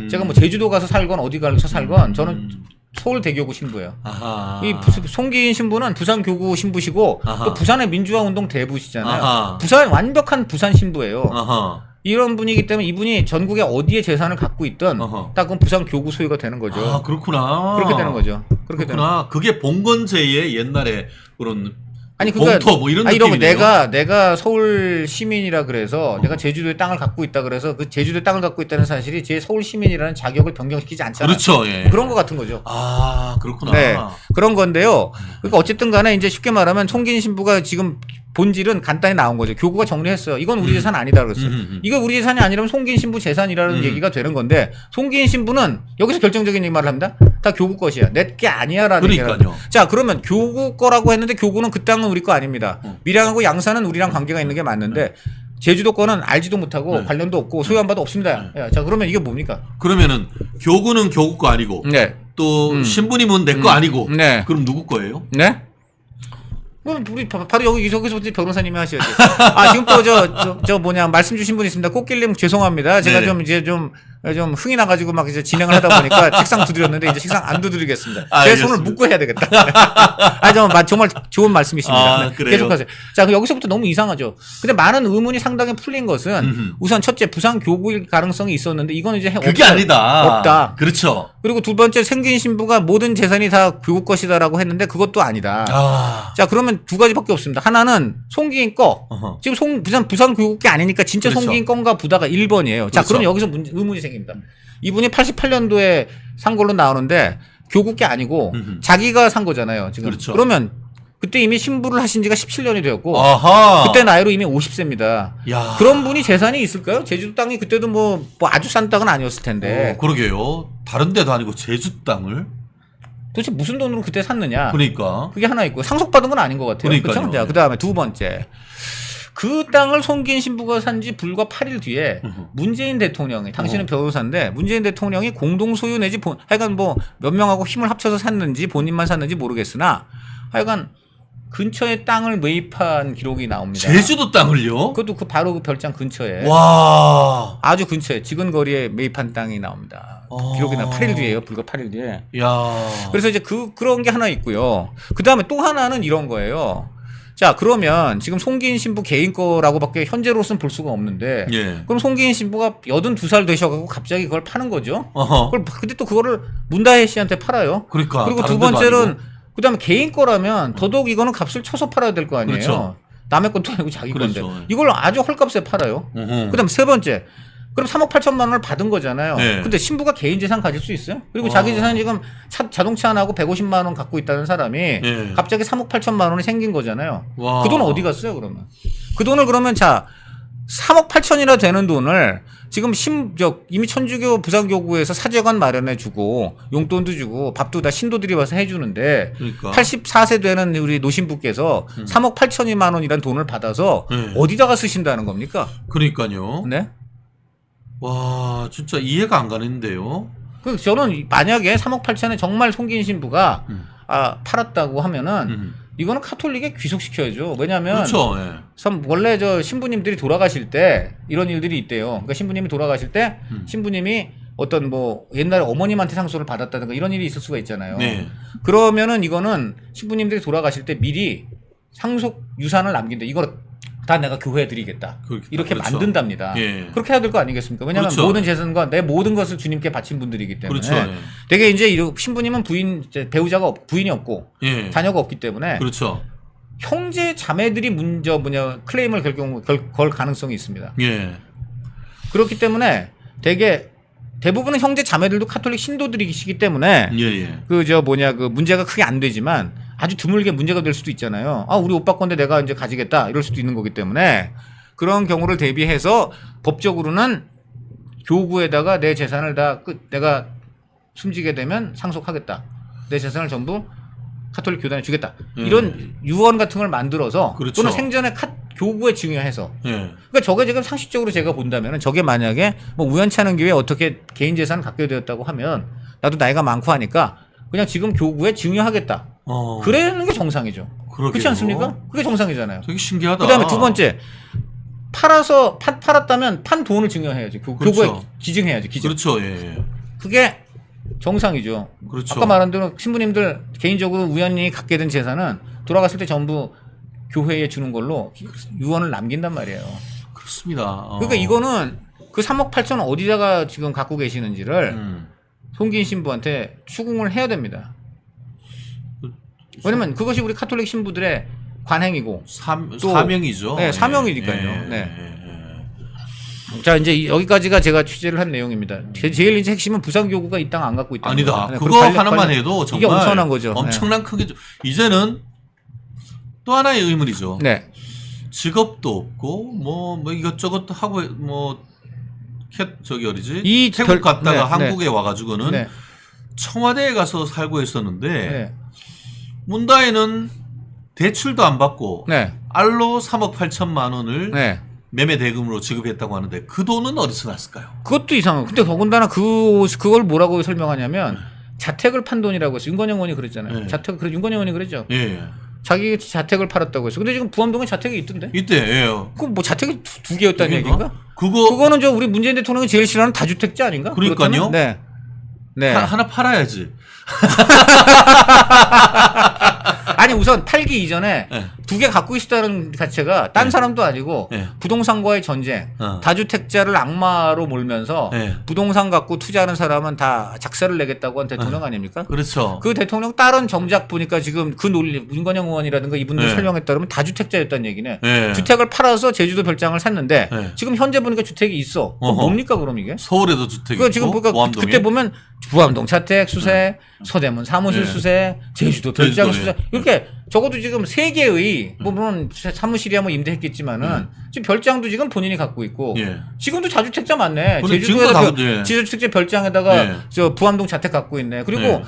제가 뭐 제주도 가서 살건 어디 가서 살건 저는 서울대교구 신부예요. 아하. 이 송기인 신부는 부산교구 신부시고 아하. 또 부산의 민주화운동 대부시잖아요. 아하. 완벽한 부산 신부예요. 아하. 이런 분이기 때문에 이분이 전국에 어디에 재산을 갖고 있든 어허. 딱 그건 부산 교구 소유가 되는 거죠. 아, 그렇구나. 그렇게 되는 거죠. 그렇게 되는. 그렇구나. 그게 봉건제의 옛날에 그런 아니 그러니까 봉토 뭐 이런 이런 거 느낌이네요. 내가 서울 시민이라 그래서 내가 제주도에 땅을 갖고 있다 그래서 그 제주도에 땅을 갖고 있다는 사실이 제 서울 시민이라는 자격을 변경시키지 않잖아요. 그렇죠. 예. 그런 거 같은 거죠. 아, 그렇구나. 네, 그런 건데요. 그러니까 어쨌든 간에 이제 쉽게 말하면 송기인 신부가 지금 본질은 간단히 나온 거죠. 교구가 정리했어요. 이건 우리 재산 아니다 그랬어요. 이거 우리 재산이 아니라면 송기인 신부 재산이라는 얘기가 되는 건데 송기인 신부는 여기서 결정적인 말을 합니다. 다 교구 것이야. 내 게 아니야라는 그러니까요. 얘기를. 자, 그러면 교구 거라고 했는데 교구는 그 땅은 우리 거 아닙니다. 밀양하고 양산은 우리랑 관계가 있는 게 맞는데 제주도 거는 알지도 못하고 관련도 없고 소유한 바도 없습니다. 야, 자, 그러면 이게 뭡니까? 그러면은 교구는 교구 거 아니고 네. 또 신부님은 내 거 아니고 네. 그럼 누구 거예요? 네? 우리 바로 여기서 변호사님이 하셔야죠. 아, 지금 또 저 뭐냐 말씀 주신 분 있습니다. 꽃길님 죄송합니다. 제가 네네. 좀 이제 좀 흥이 나가지고 막 이제 진행을 하다 보니까 책상 두드렸는데 이제 책상 안 두드리겠습니다. 제 알겠습니다. 손을 묶고 해야 되겠다. 아, 정말 좋은 말씀이십니다. 아, 네, 그래요? 계속하세요. 자, 그럼 여기서부터 너무 이상하죠. 근데 많은 의문이 상당히 풀린 것은 우선 첫째 부산 교구일 가능성이 있었는데 이건 이제 그게 아니다. 없다. 그렇죠. 그리고 두 번째 생긴 신부가 모든 재산이 다 교구 것이다라고 했는데 그것도 아니다. 아. 자, 그러면 두 가지밖에 없습니다. 하나는 송기인 거. 어허. 지금 부산 교육계 아니니까 진짜 그렇죠. 송기인 건가 보다가 1번이에요. 자, 그렇죠. 그럼 여기서 의문이 생깁니다. 이분이 88년도에 산 걸로 나오는데 교국계 아니고 자기가 산 거잖아요. 지금. 그렇죠. 그러면 그때 이미 신부를 하신 지가 17년이 되었고 아하. 그때 나이로 이미 50세입니다. 야. 그런 분이 재산이 있을까요? 제주도 땅이 그때도 뭐 아주 싼 땅은 아니었을 텐데. 그러게요. 다른 데도 아니고 제주 땅을. 도대체 무슨 돈으로 그때 샀느냐? 그러니까. 그게 하나 있고 상속받은 건 아닌 것 같아요. 그러니까요. 그렇죠? 자, 그다음에 두 번째. 그 땅을 송기인 신부가 산 지 불과 8일 뒤에 문재인 대통령이 당신은 변호사인데 문재인 대통령이 공동 소유 내지 하여간 뭐 몇 명하고 힘을 합쳐서 샀는지 본인만 샀는지 모르겠으나 하여간 근처에 땅을 매입한 기록이 나옵니다. 제주도 땅을요? 그것도 바로 그 별장 근처에 와. 아주 근처에 지근거리에 매입한 땅이 나옵니다. 기록이 나 8일 뒤에요. 불과 8일 뒤에. 야. 그래서 이제 그런 게 하나 있고요. 그 다음에 또 하나는 이런 거예요. 자, 그러면 지금 송기인 신부 개인 거라고밖에 현재로서는 볼 수가 없는데, 예. 그럼 송기인 신부가 82살 되셔가지고 갑자기 그걸 파는 거죠. 어허. 근데 또 그거를 문다혜 씨한테 팔아요. 그러니까. 그리고 다른 두 데도 번째는 아니고. 그다음에 개인 거라면 더더욱 이거는 값을 쳐서 팔아야 될 거 아니에요. 그렇죠. 남의 것도 아니고 자기 그렇죠. 건데 이걸 아주 헐값에 팔아요. 그다음 세 번째. 그럼 3억 8천만 원을 받은 거잖아요. 네. 근데 신부가 개인 재산 가질 수 있어요? 그리고 자기 재산 지금 자동차 하나하고 150만 원 갖고 있다는 사람이 네. 갑자기 3억 8천만 원이 생긴 거잖아요. 와. 그 돈 어디 갔어요, 그러면? 그 돈을 그러면 자 3억 8천이나 되는 돈을 지금 이미 천주교 부산교구에서 사제관 마련해 주고 용돈도 주고 밥도 다 신도들이 와서 해 주는데 그러니까. 84세 되는 우리 노신부께서 3억 8천여만 원이라는 돈을 받아서 네. 어디다가 쓰신다는 겁니까? 그러니까요. 네? 와, 진짜 이해가 안 가는데요. 그 저는 만약에 3억 8천에 정말 송기인 신부가 팔았다고 하면은 이거는 카톨릭에 귀속시켜야죠. 왜냐하면 그렇죠. 예. 원래 저 신부님들이 돌아가실 때 이런 일들이 있대요. 그러니까 신부님이 돌아가실 때 신부님이 어떤 뭐 옛날에 어머님한테 상속을 받았다든가 이런 일이 있을 수가 있잖아요. 네. 그러면은 이거는 신부님들이 돌아가실 때 미리 상속 유산을 남긴다. 이걸 다 내가 교회에 드리겠다. 이렇게 그렇죠. 만든답니다. 예. 그렇게 해야 될 거 아니겠습니까? 왜냐하면 그렇죠. 모든 재산과 내 모든 것을 주님께 바친 분들이기 때문에. 그렇죠. 예. 되게 이제 신부님은 배우자가 부인이 없고 예. 자녀가 없기 때문에 그렇죠. 형제 자매들이 클레임을 걸 가능성이 있습니다. 예. 그렇기 때문에 대부분은 형제 자매들도 카톨릭 신도들이시기 때문에 예, 예. 그 문제가 크게 안 되지만 아주 드물게 문제가 될 수도 있잖아요. 우리 오빠 건데 내가 이제 가지겠다 이럴 수도 있는 거기 때문에 그런 경우를 대비해서 법적으로는 교구에다가 내 재산을 내가 숨지게 되면 상속하겠다. 내 재산을 전부 카톨릭 교단에 주겠다. 이런 유언 같은 걸 만들어서 그렇죠. 또는 생전에 교구에 증여해서 예. 그러니까 저게 지금 상식적으로 제가 본다면 저게 만약에 뭐 우연치 않은 기회에 어떻게 개인 재산을 갖게 되었다고 하면 나도 나이가 많고 하니까 그냥 지금 교구에 증여하겠다. 그러는 게 정상이죠. 그러게요. 그렇지 않습니까? 그게 정상이잖아요. 되게 신기하다. 그다음에 두 번째 팔았다면 판 돈을 증여해야지. 그렇죠. 교구에 기증해야지. 기증. 그렇죠. 예. 그게 정상이죠. 그렇죠. 아까 말한 대로 신부님들 개인적으로 우연히 갖게 된 재산은 돌아갔을 때 전부 교회에 주는 걸로 유언을 남긴단 말이에요. 그렇습니다. 그러니까 이거는 그 3억 8천 어디다가 지금 갖고 계시는지를 송기인 신부한테 추궁을 해야 됩니다. 왜냐면 그것이 우리 카톨릭 신부들의 관행이고 또 사명이죠. 네, 사명이니까요. 네. 자, 이제 여기까지가 제가 취재를 한 내용입니다. 제일 이제 핵심은 부산교구가 이 땅 안 갖고 있다. 아니다. 네, 그거 하나만 해도 정말 이게 엄청난 거죠. 엄청난 큰 게 이제는 또 하나의 의문이죠. 네. 직업도 없고 뭐 이것저것 하고 어디지? 이 태국 갔다가 네, 한국에 와가지고는 네. 청와대에 가서 살고 있었는데 네. 문다혜는 대출도 안 받고 네. 알로 3억 8천만 원을 네. 매매 대금으로 지급했다고 하는데 그 돈은 어디서 났을까요? 그것도 이상해요. 근데 더군다나 그걸 뭐라고 설명하냐면 자택을 판 돈이라고 해서 윤건영 의원이 그랬잖아요. 네. 윤건영 의원이 그랬죠. 예. 자기 자택을 팔았다고 했어. 근데 지금 부암동에 자택이 있던데. 이때 예. 그럼 뭐 자택이 두 개였다는 얘기인가? 그거는 저 우리 문재인 대통령이 제일 싫어하는 다주택자 아닌가? 그러니까요. 그렇다면? 네. 네. 하나 팔아야지. 아니 우선 팔기 이전에 네. 두 개 갖고 있었다는 자체가 딴 사람도 아니고 네. 부동산과의 전쟁, 다주택자를 악마로 몰면서 네. 부동산 갖고 투자하는 사람은 다 작사를 내겠다고 한 대통령 아닙니까? 그렇죠. 그 대통령 딸은 정작 보니까 지금 그 논리 윤건영 의원이라든가 이분들 네. 설명에 따르면 다주택자였다는 얘기네. 네. 주택을 팔아서 제주도 별장을 샀는데 네. 지금 현재 보니까 주택이 있어. 그럼 뭡니까 그럼 이게? 서울에도 주택이 그 지금 있고 보니까 보암동에? 그때 보면 부암동 자택 수세, 서대문 사무실 네. 수세, 제주도 별장 제주도에. 수세 이렇게 적어도 지금 세 개의 뭐 물론 사무실이야 뭐 임대했겠지만은 지금 별장도 지금 본인이 갖고 있고 예. 지금도 다주택자 많네. 근데 제주도에다 지금도 예. 제주택자 별장에다가 예. 저 부암동 자택 갖고 있네. 그리고 예.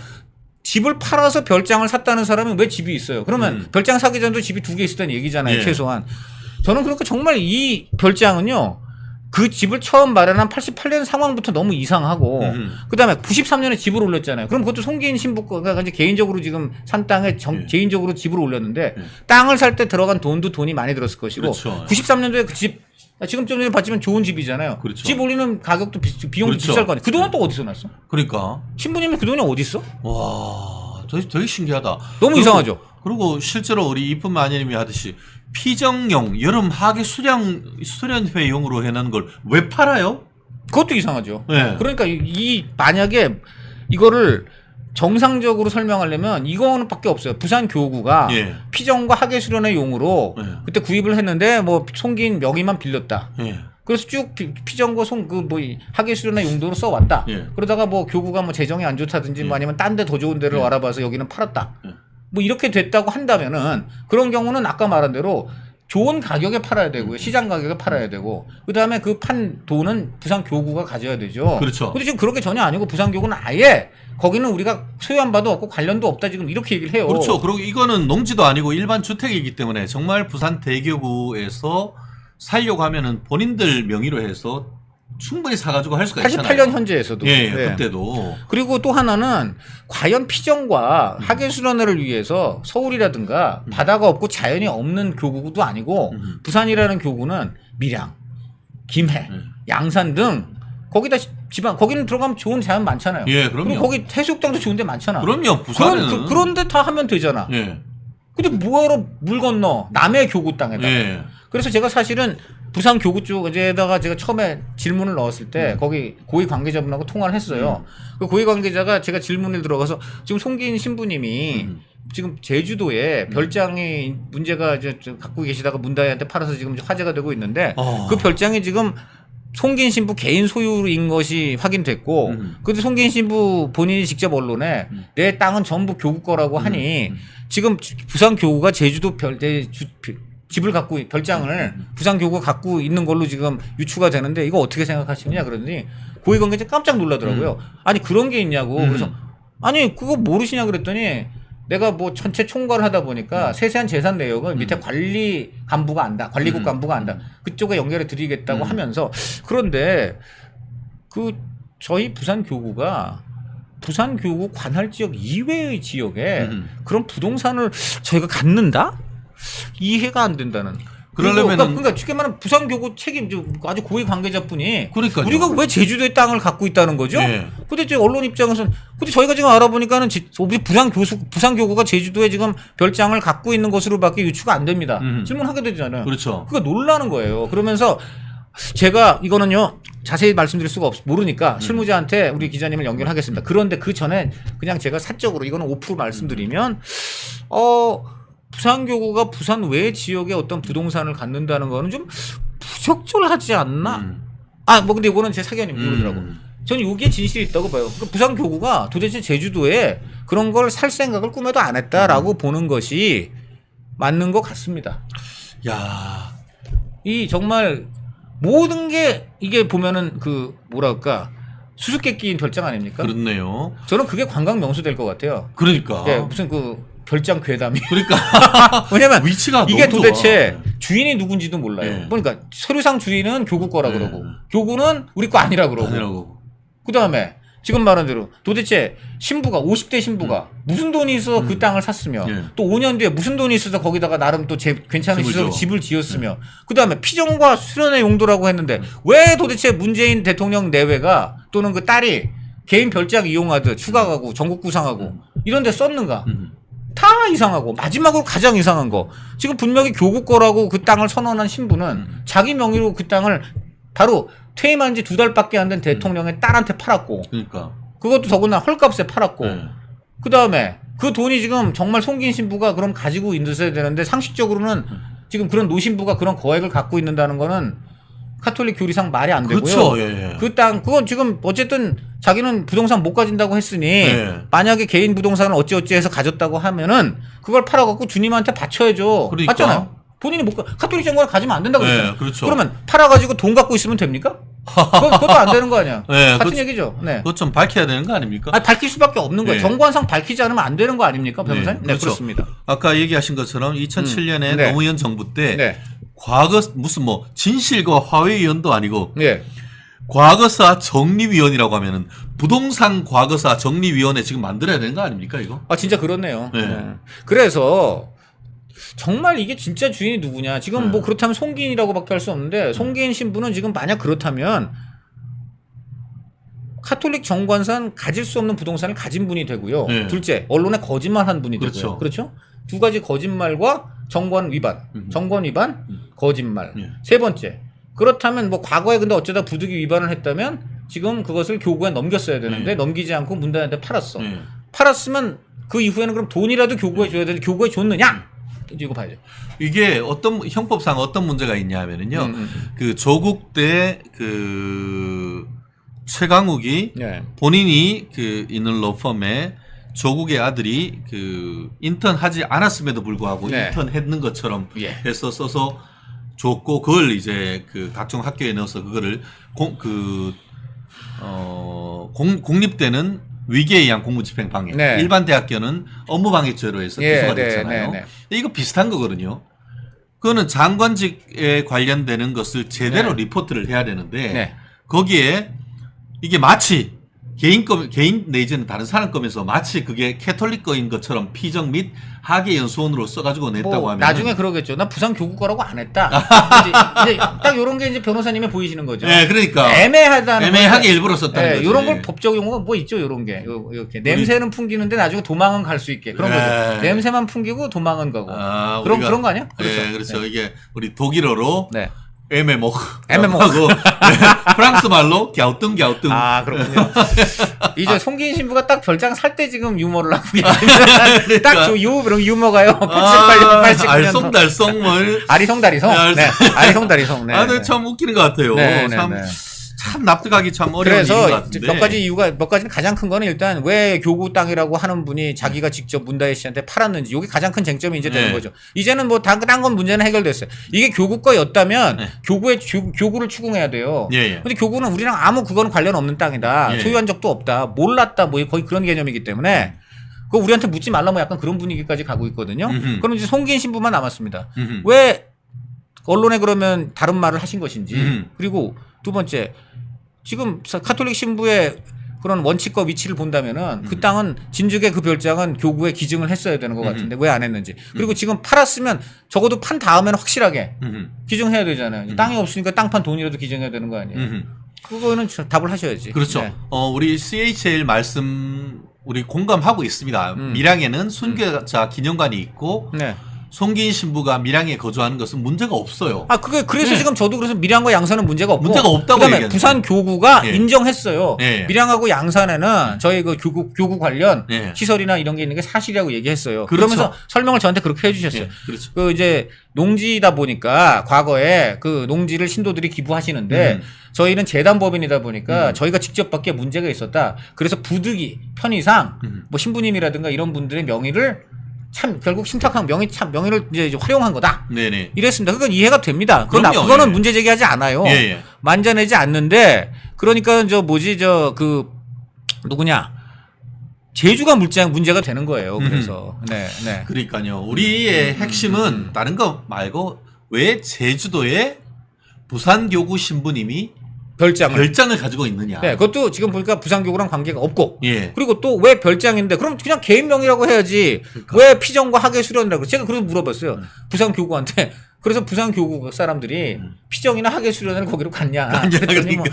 집을 팔아서 별장을 샀다는 사람이 왜 집이 있어요? 그러면 별장 사기 전에도 집이 두 개 있었다는 얘기잖아요. 예. 최소한. 저는 그러니까 정말 이 별장은요. 그 집을 처음 마련한 88년 상황부터 너무 이상하고 그다음에 93년에 집을 올렸잖아요. 그럼 그것도 송기인 신부가 이제 개인적으로 지금 산 땅에 개인적으로 집을 올렸는데 땅을 살 때 들어간 돈도 돈이 많이 들었을 것이고 그렇죠. 93년도에 그 집 지금 좀 전에 봤지만 좋은 집이잖아요. 그렇죠. 집 올리는 가격도 비용도 그렇죠. 비쌀 거 아니에요. 그 돈은 또 어디서 났어? 그러니까 신부님이 그 돈이 어디 있어? 와, 되게 신기하다. 너무 이상하죠. 그리고 실제로 우리 이쁜 마녀님이 하듯이 피정용 여름 하계 수련회용으로 해놓은 걸 왜 팔아요? 그것도 이상하죠. 네. 그러니까 만약에 이거를 정상적으로 설명하려면 이거는 밖에 없어요. 부산 교구가 예. 피정과 하계 수련회 용으로 예. 그때 구입을 했는데 뭐 송기인 명의만 빌렸다. 예. 그래서 쭉 피정과 하계 수련회 용도로 써왔다. 예. 그러다가 뭐 교구가 뭐 재정이 안 좋다든지 뭐 아니면 딴 데 더 좋은 데를 알아봐서 여기는 팔았다. 뭐 이렇게 됐다고 한다면은 그런 경우는 아까 말한 대로 좋은 가격에 팔아야 되고요. 시장 가격에 팔아야 되고 그다음에 그 판 돈은 부산 교구가 가져야 되죠. 그렇죠. 근데 지금 그렇게 전혀 아니고 부산 교구는 아예 거기는 우리가 소유한 바도 없고 관련도 없다 지금 이렇게 얘기를 해요. 그렇죠. 그리고 이거는 농지도 아니고 일반 주택이기 때문에 정말 부산 대교구에서 살려고 하면은 본인들 명의로 해서 충분히 사가지고 할 수가 있잖아요. 88년 현재에서도. 예, 네. 그때도. 그리고 또 하나는 과연 피정과 하계 수련회를 위해서 서울이라든가 바다가 없고 자연이 없는 교구도 아니고 부산이라는 교구는 밀양, 김해, 양산 등 거기다 지방 거기는 들어가면 좋은 자연 많잖아요. 예, 그럼요. 그리고 거기 해수욕장도 좋은 데 많잖아. 그럼요. 부산에는. 그런데 다 하면 되잖아. 예. 근데 뭐하러 물 건너 남의 교구 땅에다가. 예. 그래서 제가 사실은 부산 교구 쪽에다가 제가 처음에 질문을 넣었을 때 거기 고위 관계자분하고 통화를 했어요. 그 고위 관계자가 제가 질문을 들어가서 지금 송기인 신부님이 지금 제주도에 별장이 문제가 이제 갖고 계시다가 문다이한테 팔아서 지금 화제가 되고 있는데 그 별장이 지금 송기인 신부 개인 소유인 것이 확인됐고 근데 송기인 신부 본인이 직접 언론에 내 땅은 전부 교구 거라고 하니 지금 부산 교구가 제주도 집을 갖고 별장을 부산 교구가 갖고 있는 걸로 지금 유추가 되는데 이거 어떻게 생각하시느냐 그러더니 고위 관계자 깜짝 놀라더라고요. 아니 그런 게 있냐고. 그래서 아니 그거 모르시냐 그랬더니 내가 뭐 전체 총괄을 하다 보니까 세세한 재산 내역을 밑에 관리 간부가 안다. 관리국 간부가 안다. 그쪽에 연결해 드리겠다고 하면서 그런데 그 저희 부산 교구가 부산 교구 관할 지역 이외의 지역에 그런 부동산을 저희가 갖는다? 이해가 안 된다는. 그러려면은 그러니까 쉽게 말하면 부산 교구 책임 아주 고위 관계자분이 그러니까요. 우리가 왜 제주도의 땅을 갖고 있다는 거죠? 예. 근데 이제 언론 입장에서는 근데 저희가 지금 알아보니까는 우리 부산 교구가 제주도에 지금 별장을 갖고 있는 것으로밖에 유추가 안 됩니다. 질문하게 되잖아요. 그렇죠. 그러니까 놀라는 거예요. 그러면서 제가 이거는요 자세히 말씀드릴 수가 모르니까 실무자한테 우리 기자님을 연결하겠습니다. 그런데 그 전에 그냥 제가 사적으로 이거는 5% 말씀드리면 부산교구가 부산 외 지역에 어떤 부동산을 갖는다는 거는 좀 부적절하지 않나? 뭐 근데 이거는 제 사견입니다. 그러더라고. 저는 이게 진실이 있다고 봐요. 그러니까 부산교구가 도대체 제주도에 그런 걸 살 생각을 꿈에도 안 했다라고 보는 것이 맞는 것 같습니다. 야, 이 정말 모든 게 이게 보면은 그 뭐랄까 수수께끼인 별장 아닙니까? 그렇네요. 저는 그게 관광 명소 될 것 같아요. 그러니까. 예, 무슨 그 별장 괴담이. 그러니까. 왜냐면 위치가 이게 너무 도대체 좋아. 주인이 누군지도 몰라요. 네. 그러니까 서류상 주인은 교구 거라 네. 그러고 교구는 우리 거 아니라 그러고. 아니라고. 그다음에 지금 말한 대로 도대체 신부가 50대 신부가 무슨 돈이 있어 그 땅을 샀으며 예. 또 5년 뒤에 무슨 돈이 있어서 거기다가 나름 또 괜찮은 시설 집을 집을 지었으며 그다음에 피정과 수련의 용도라고 했는데 왜 도대체 문재인 대통령 내외가 또는 그 딸이 개인 별장 이용하듯 휴가 가고 전국 구상하고 이런 데 썼는가? 다 이상하고 마지막으로 가장 이상한 거 지금 분명히 교구 거라고 그 땅을 선언한 신부는 자기 명의로 그 땅을 바로 퇴임한 지 2달밖에 안 된 대통령의 딸한테 팔았고 그러니까. 그것도 더구나 헐값에 팔았고 네. 그 다음에 그 돈이 지금 정말 송기인 신부가 그럼 가지고 있어야 되는데 상식적으로는 지금 그런 노신부가 그런 거액을 갖고 있는다는 거는 카톨릭 교리상 말이 안 되고요. 그렇죠. 예. 그 땅 그건 지금 어쨌든 자기는 부동산 못 가진다고 했으니 네. 만약에 개인 부동산을 어찌어찌 해서 가졌다고 하면은 그걸 팔아갖고 주님한테 바쳐야죠. 그러니까. 맞잖아요. 본인이 못 카톨릭 정관을 가지면 안 된다고 그랬잖아요. 네, 그렇죠. 그러면 팔아가지고 돈 갖고 있으면 됩니까? 그것도 안 되는 거 아니야. 네, 같은 얘기죠. 네. 그것 좀 밝혀야 되는 거 아닙니까? 아니, 밝힐 수밖에 없는 거예요. 네. 정관상 밝히지 않으면 안 되는 거 아닙니까, 변호사님? 네, 그렇죠. 그렇습니다. 아까 얘기하신 것처럼 2007년에 네. 노무현 정부 때 네. 과거 무슨 뭐 진실과 화해위원도 아니고 예. 과거사 정리위원이라고 하면은 부동산 과거사 정리위원회 지금 만들어야 되는 거 아닙니까 이거? 아 진짜 그렇네요. 네. 네. 그래서 정말 이게 진짜 주인이 누구냐? 지금 네. 뭐 그렇다면 송기인이라고밖에 할 수 없는데 송기인 신부는 지금 만약 그렇다면 카톨릭 정관산 가질 수 없는 부동산을 가진 분이 되고요. 네. 둘째, 언론에 거짓말한 분이 그렇죠. 되고요. 그렇죠? 두 가지 거짓말과 정권 위반, 정권 위반, 거짓말. 예. 세 번째, 그렇다면 뭐 과거에 근데 어쩌다 부득이 위반을 했다면 지금 그것을 교구에 넘겼어야 되는데 넘기지 않고 문단한테 팔았어. 팔았으면 그 이후에는 그럼 돈이라도 교구에 줘야 되는데 교구에 줬느냐? 이거 봐야죠. 이게 어떤 형법상 어떤 문제가 있냐면은요. 그 조국 때 그 최강욱이 네. 본인이 그 있는 로펌에 조국의 아들이 그 인턴 하지 않았음에도 불구하고 네. 인턴 했는 것처럼 예. 해서 써서 줬고 그걸 이제 그 각종 학교에 넣어서 그거를 공립대는 위계에 의한 공무집행 방해, 네. 일반 대학교는 업무방해죄로 해서 예, 기소가 네, 됐잖아요. 네, 이거 비슷한 거거든요. 그거는 장관직에 관련되는 것을 제대로 네. 리포트를 해야 되는데 네. 거기에 이게 마치 개인 내지는 다른 사람 거면서 마치 그게 캐톨릭 거인 것처럼 피정 및 학예연수원으로 써가지고 냈다고 뭐 하면 나중에 그러겠죠. 나 부산 교구 거라고 안 했다. 이제 딱 이런 게 이제 변호사님이 보이시는 거죠. 네, 그러니까 애매하다는 애매하게 건데. 일부러 썼다는 네, 거지. 이런 걸 법적 용어가 뭐 있죠, 이런 게. 이렇게 냄새는 풍기는데 나중에 도망은 갈 수 있게 그런 네. 거죠. 냄새만 풍기고 도망은 가고. 우리가, 그런 거 아니야? 네, 그렇죠. 이게 우리 독일어로 네. 에메목 에메목. 프랑스 말로 갸우뚱. 아, 그렇군요. 이제 송기인 신부가 딱 별장 살 때 지금 유머를 하고 계시면 그러니까. 딱저 그럼 유머가요. 89년. 알쏭달쏭 뭘 아리송다리송. 네. 아리송다리송. 네. 네, 참 웃기는 것 같아요. 네, 네, 참, 네. 참 납득하기 참 어려운 일인 것 그래서 같은데. 몇 가지는 가장 큰 거는 일단 왜 교구 땅이라고 하는 분이 자기가 직접 문다혜 씨한테 팔았는지 이게 가장 큰 쟁점이 이제 되는 네. 거죠. 이제는 뭐 딴 건 문제는 해결됐어요. 이게 교구 거였다면 네. 교구를 추궁해야 돼요. 예. 근데 교구는 우리랑 아무 그거는 관련 없는 땅이다. 예. 소유한 적도 없다. 몰랐다. 뭐 거의 그런 개념이기 때문에 그거 우리한테 묻지 말라 뭐 약간 그런 분위기까지 가고 있거든요. 그럼 이제 송기인 신부만 남았습니다. 왜 언론에 그러면 다른 말을 하신 것인지. 그리고 두 번째 지금 카톨릭 신부의 그런 원칙과 위치를 본다면은 그 땅은 진즉에 그 별장은 교구에 기증을 했어야 되는 것 같은데 왜 안 했는지. 그리고 지금 팔았으면 적어도 판 다음에는 확실하게 기증해야 되잖아요. 땅이 없으니까 땅판 돈이라도 기증해야 되는 거 아니에요. 그거는 답을 하셔야지. 그렇죠. 네. 우리 CHL 말씀 우리 공감하고 있습니다. 밀양에는 순교자 기념관이 있고 네. 송기인 신부가 밀양에 거주하는 것은 문제가 없어요. 아, 그래서 네. 지금 저도 그래서 밀양과 양산은 문제가 없고. 문제가 없다고 그다음에 얘기하는 부산 교구가 예. 인정했어요. 예. 밀양하고 양산에는 저희 그 교구 관련 예. 시설이나 이런 게 있는 게 사실이라고 얘기했어요. 그렇죠. 그러면서 설명을 저한테 그렇게 해주셨어요. 예, 그렇죠. 그 이제 농지다 보니까 과거에 그 농지를 신도들이 기부하시는데 저희는 재단법인이다 보니까 저희가 직접 받기에 문제가 있었다. 그래서 부득이 편의상 뭐 신부님이라든가 이런 분들의 명의를 참 결국 신탁한 명의를 이제 활용한 거다. 네네. 이랬습니다. 그건 이해가 됩니다. 그럼요, 그거는 예. 문제 제기하지 않아요. 예. 만져내지 않는데 그러니까 누구냐 제주가 문제가 되는 거예요. 그래서 네. 그러니까요. 우리의 핵심은 다른 거 말고 왜 제주도에 부산교구 신부님이 별장을 가지고 있느냐. 네, 그것도 지금 보니까 부산교구랑 관계가 없고. 예. 그리고 또 왜 별장인데 그럼 그냥 개인 명의라고 해야지. 그러니까. 왜 피정과 학예 수련이라고 제가 그래서 물어봤어요. 부산교구한테. 그래서 부산교구 사람들이 피정이나 학예 수련을 거기로 갔냐. 그랬더니 뭐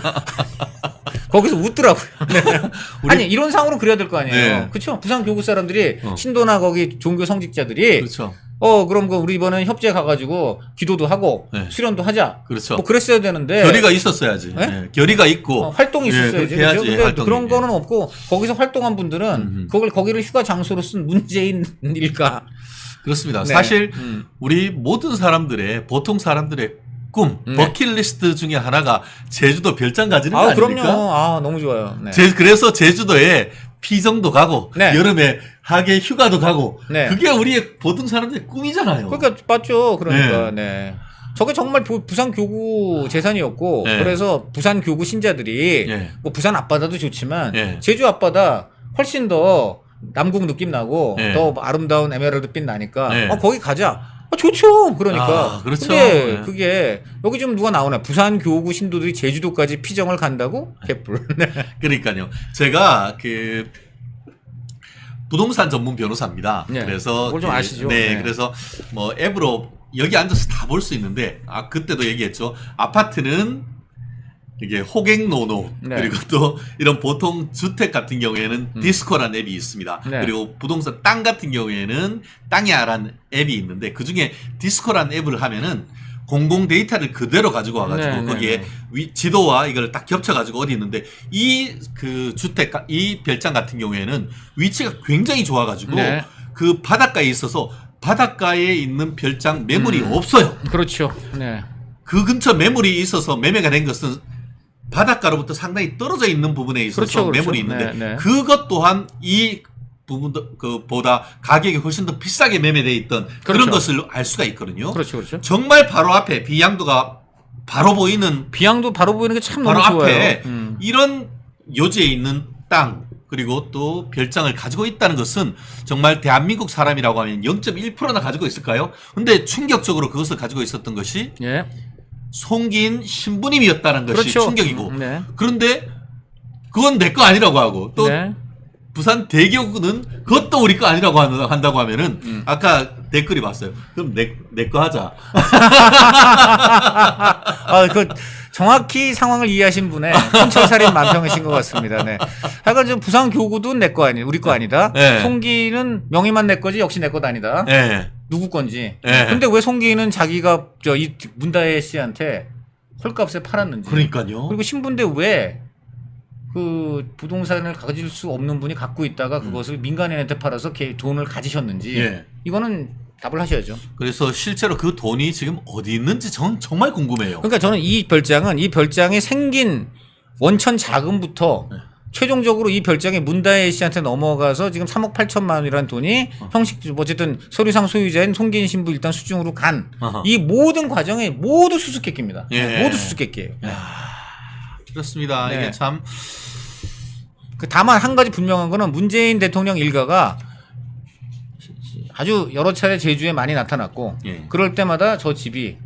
거기서 웃더라고요. 네. 아니 이런 상으로 그래야 될 거 아니에요. 네. 그렇죠? 부산교구 사람들이 신도나 거기 종교 성직자들이 그렇죠. 그럼 우리 이번에는 협재 가가지고 기도도 하고 네. 수련도 하자. 그렇죠. 뭐 그랬어야 되는데. 결의가 있었어야지. 네? 예. 결의가 있고 활동이 있었어야지. 그렇게 해야지. 그렇죠? 근데 활동이. 그런 거는 없고 거기서 활동한 분들은 거기를 휴가 장소로 쓴 문재인일까. 그렇습니다. 네. 사실 우리 모든 사람들의 보통 사람들의 꿈 버킷리스트 중에 하나가 제주도 별장 가지는 거 아닙니까? 그럼요. 너무 좋아요. 네. 그래서 제주도에 피정도 가고 네. 여름에 학예 휴가도 가고 네. 그게 우리의 보통 사람들의 꿈이잖아요. 그러니까 맞죠. 그러니까 네. 저게 정말 부산 교구 재산이었고 네. 그래서 부산 교구 신자들이 네. 뭐 부산 앞바다도 좋지만 네. 제주 앞바다 훨씬 더 남국 느낌 나고 네. 더 아름다운 에메랄드빛 나니까 네. 거기 가자. 좋죠. 그러니까. 아, 그렇죠. 근데 네. 그게 여기 좀 누가 나오나? 부산 교구 신도들이 제주도까지 피정을 간다고? 개뿔. 네. 그러니까요. 제가 그 부동산 전문 변호사입니다. 네. 그래서 그걸 좀 아시죠? 네, 네. 그래서 뭐 앱으로 여기 앉아서 다 볼 수 있는데 그때도 얘기했죠. 아파트는 이게 호갱노노 네. 그리고 또 이런 보통 주택 같은 경우에는 디스코라는 앱이 있습니다. 네. 그리고 부동산 땅 같은 경우에는 땅야라는 앱이 있는데 그 중에 디스코라는 앱을 하면은 공공 데이터를 그대로 가지고 와가지고 네, 거기에 네. 지도와 이걸 딱 겹쳐가지고 어디 있는데 이 그 주택 이 별장 같은 경우에는 위치가 굉장히 좋아가지고 네. 그 바닷가에 있어서 바닷가에 있는 별장 매물이 없어요. 그렇죠. 네. 그 근처 매물이 있어서 매매가 된 것은 바닷가로부터 상당히 떨어져 있는 부분에 있어서 그렇죠, 그렇죠. 매물이 있는데 네, 네. 그것 또한 이 부분도 보다 가격이 훨씬 더 비싸게 매매돼 있던 그런 그렇죠. 것을 알 수가 있거든요. 그렇죠. 그렇죠. 정말 바로 앞에 비양도가 바로 보이는 비양도 바로 보이는 게 참 바로 너무 좋아요. 앞에 이런 요지에 있는 땅 그리고 또 별장을 가지고 있다는 것은 정말 대한민국 사람이라고 하면 0.1%나 가지고 있을까요? 근데 충격적으로 그것을 가지고 있었던 것이 예. 송기인 신부님이었다는 것이 그렇죠. 충격이고 네. 그런데 그건 내 거 아니라고 하고 또 네. 부산 대교구는 그것도 우리 거 아니라고 한다고 하면은 아까 댓글이 봤어요. 그럼 내 거 하자. 그 정확히 상황을 이해하신 분의 촌철살인 만평이신 것 같습니다. 네. 하여간 좀 부산 교구도 내 거 아니, 우리 거 아니다. 네. 송기는 명의만 내 거지 역시 내 것도 아니다. 예. 누구 건지. 네. 근데 왜 송기는 자기가 이 문다혜 씨한테 헐값에 팔았는지. 그러니까요. 그리고 신부인데 왜 그 부동산을 가질 수 없는 분이 갖고 있다가 그것을 민간인한테 팔아서 돈을 가지셨는지. 예. 이거는 답을 하셔야죠. 그래서 실제로 그 돈이 지금 어디 있는지 정말 궁금해요. 그러니까 저는 이 별장이 생긴 원천 자금부터 네. 최종적으로 이 별장이 문다혜 씨한테 넘어가서 지금 3억 8천만 원이라는 돈이 형식 어쨌든 서류상 소유자인 송기인 신부 일단 수중으로 간 어허. 이 모든 과정이 모두 수수께끼입니다. 예. 모두 수수께끼예요. 그렇습니다. 네. 이게 참 다만 한 가지 분명한 거는 문재인 대통령 일가가 아주 여러 차례 제주에 많이 나타났고 예. 그럴 때마다 저 집이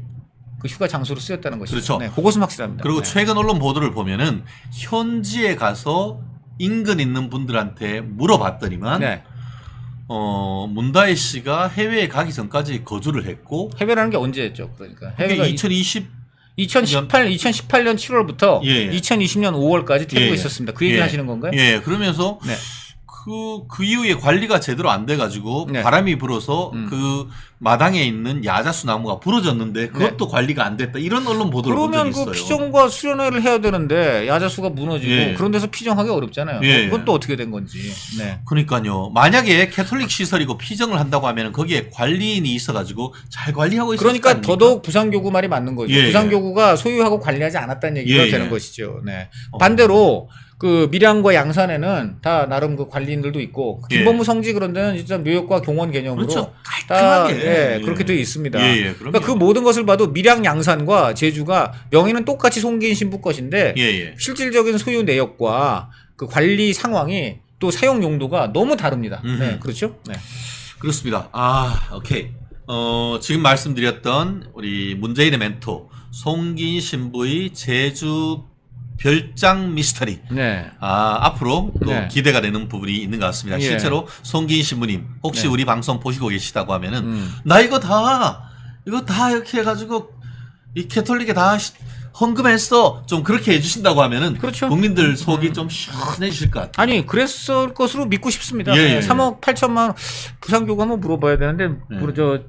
그 휴가 장소로 쓰였다는 것이죠. 그렇죠. 네, 그것은 확실합니다. 그리고 네. 최근 언론 보도를 보면은 현지에 가서 인근 있는 분들한테 물어봤더니만 네. 문다혜 씨가 해외에 가기 전까지 거주를 했고 해외라는 게 언제였죠? 그러니까 그게 해외가 2018년 7월부터 예, 예. 2020년 5월까지 태국에 예, 예. 있었습니다. 그 얘기 예. 하시는 건가요? 예, 그러면서 네. 그 이후에 관리가 제대로 안 돼가지고 네. 바람이 불어서 그 마당에 있는 야자수 나무가 부러졌는데 그것도 관리가 안 됐다 이런 언론 보도를 본 적이 그러면 있어요. 그 피정과 수련회를 해야 되는데 야자수가 무너지고 예. 그런 데서 피정하기 어렵잖아요. 예. 그건 또 어떻게 된 건지. 네. 그러니까요. 만약에 캐톨릭 시설이고 피정을 한다고 하면 거기에 관리인이 있어가지고 잘 관리하고 있을 그러니까 더더욱 부산교구 말이 맞는 거죠. 예, 부산교구가 소유하고 관리하지 않았다는 얘기가 예, 되는 예. 것이죠. 네. 반대로 그 밀양과 양산에는 다 나름 그 관리인들도 있고 예. 김범무 성지 그런 데는 진짜 묘역과 경원 개념으로 그렇죠. 다 깔끔하게. 예, 예. 그렇게 되어 있습니다. 예, 예, 그럼요. 그러니까 그 모든 것을 봐도 밀양 양산과 제주가 명의는 똑같이 송기인 신부 것인데 예, 예. 실질적인 소유 내역과 그 관리 상황이 또 사용 용도가 너무 다릅니다. 네, 그렇죠? 네. 그렇습니다. 오케이. 지금 말씀드렸던 우리 문재인의 멘토 송기인 신부의 제주 별장 미스터리. 네. 앞으로 또 네. 기대가 되는 부분이 있는 것 같습니다. 예. 실제로 송기인 신부님 혹시 네. 우리 방송 보시고 계시다고 하면은 나 이거 다 이렇게 해가지고 이 캐톨릭에 다 헌금했어 좀 그렇게 해주신다고 하면은 그렇죠. 국민들 속이 좀 시원해지실 것 같아요. 아니 그랬을 것으로 믿고 싶습니다. 예, 네, 예. 3억 8천만 원 부산교구 한번 물어봐야 되는데 저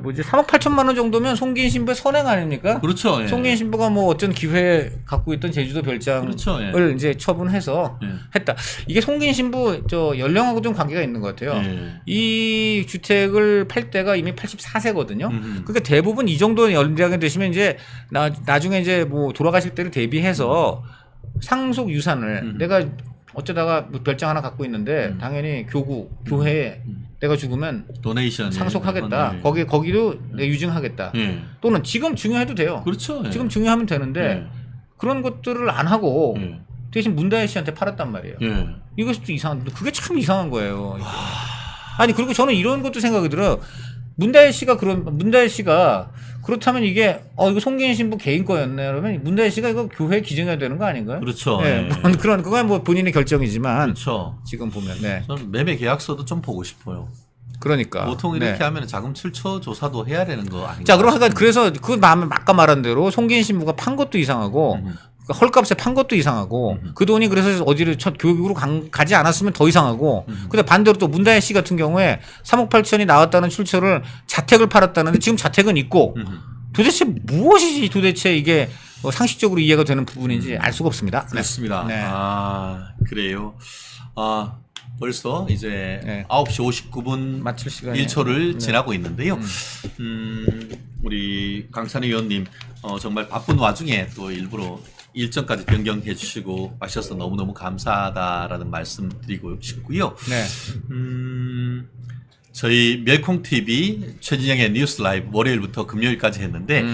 뭐지 3억 8천만 원 정도면 송기인 신부의 선행 아닙니까? 그렇죠. 예. 송기인 신부가 뭐 어쩐 기회에 갖고 있던 제주도 별장을 그렇죠. 예. 이제 처분해서 예. 했다. 이게 송기인 신부 저 연령하고 좀 관계가 있는 것 같아요. 예. 이 주택을 팔 때가 이미 84세거든요. 그러니까 대부분 이 정도 연령이 되시면 이제 나중에 이제 뭐 돌아가실 때를 대비해서 상속 유산을 내가 어쩌다가 뭐 별장 하나 갖고 있는데 당연히 교회에 내가 죽으면 도네이션 상속하겠다. 예. 거기도 내가 유증하겠다. 예. 또는 지금 증여해도 돼요. 그렇죠. 예. 지금 증여하면 되는데 예. 그런 것들을 안 하고 예. 대신 문다혜 씨한테 팔았단 말이에요. 예. 이것이 또 이상한, 그게 참 이상한 거예요. 아니, 그리고 저는 이런 것도 생각이 들어요. 문다혜 씨가 그렇다면 이게 이거 송기인 신부 개인 거였네. 그러면 문다혜 씨가 이거 교회 기증해야 되는 거 아닌가요? 그렇죠. 네. 네. 그건 뭐 본인의 결정이지만 그렇죠. 지금 보면 네. 저는 매매 계약서도 좀 보고 싶어요. 그러니까 보통 이렇게 네. 하면 자금 출처 조사도 해야 되는 거 아닌가요? 자, 그럼 그래서 그 아까 말한 대로 송기인 신부가 판 것도 이상하고 그러니까 헐값에 판 것도 이상하고 그 돈이 그래서 어디를 첫 교육으로 가지 않았으면 더 이상하고 근데 반대로 또 문다혜 씨 같은 경우에 3억 8천이 나왔다는 출처를 자택을 팔았다는데 지금 자택은 있고 도대체 무엇이 도대체 이게 상식적으로 이해가 되는 부분인지 알 수가 없습니다. 그렇습니다. 네. 그래요. 벌써 이제 네. 9시 59분 마칠 시간이 1초를 지나고 있는데요. 우리 강찬희 의원님 정말 바쁜 와중에 또 일부러 일정까지 변경해 주시고 하셔서 너무너무 감사하다라는 말씀 드리고 싶고요. 네. 저희 멸콩TV 최진영의 뉴스 라이브 월요일부터 금요일까지 했는데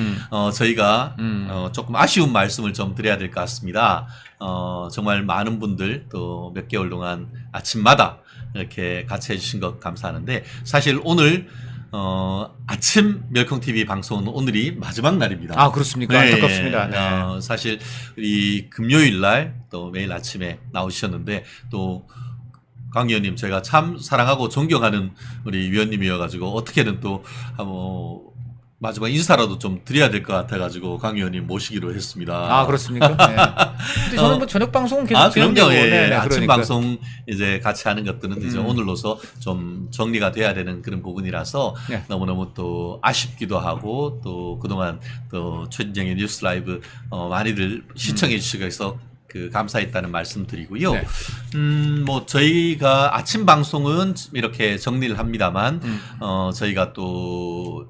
저희가 조금 아쉬운 말씀을 좀 드려야 될 것 같습니다. 정말 많은 분들 또 몇 개월 동안 아침마다 이렇게 같이 해주신 것 감사하는데 사실 오늘 아침 멸콩TV 방송은 오늘이 마지막 날입니다. 아, 그렇습니까? 네. 안타깝습니다. 네. 사실 이 금요일 날 또 매일 아침에 나오셨는데 또 강 의원님 제가 참 사랑하고 존경하는 우리 위원님이어가지고 어떻게든 또 마지막 인사라도 좀 드려야 될 것 같아가지고 강 의원님 모시기로 했습니다. 아, 그렇습니까? 네. 근데 저는 뭐 저녁 방송은 계속 그럼요. 진행되고, 예. 네, 아침 그러니까. 방송 이제 같이 하는 것들은 이제 오늘로서 좀 정리가 돼야 되는 그런 부분이라서 네. 너무너무 또 아쉽기도 하고 또 그동안 또 최진정의 뉴스 라이브 많이들 시청해 주시고 해서 감사했다는 말씀 드리고요. 네. 뭐 저희가 아침 방송은 이렇게 정리를 합니다만 저희가 또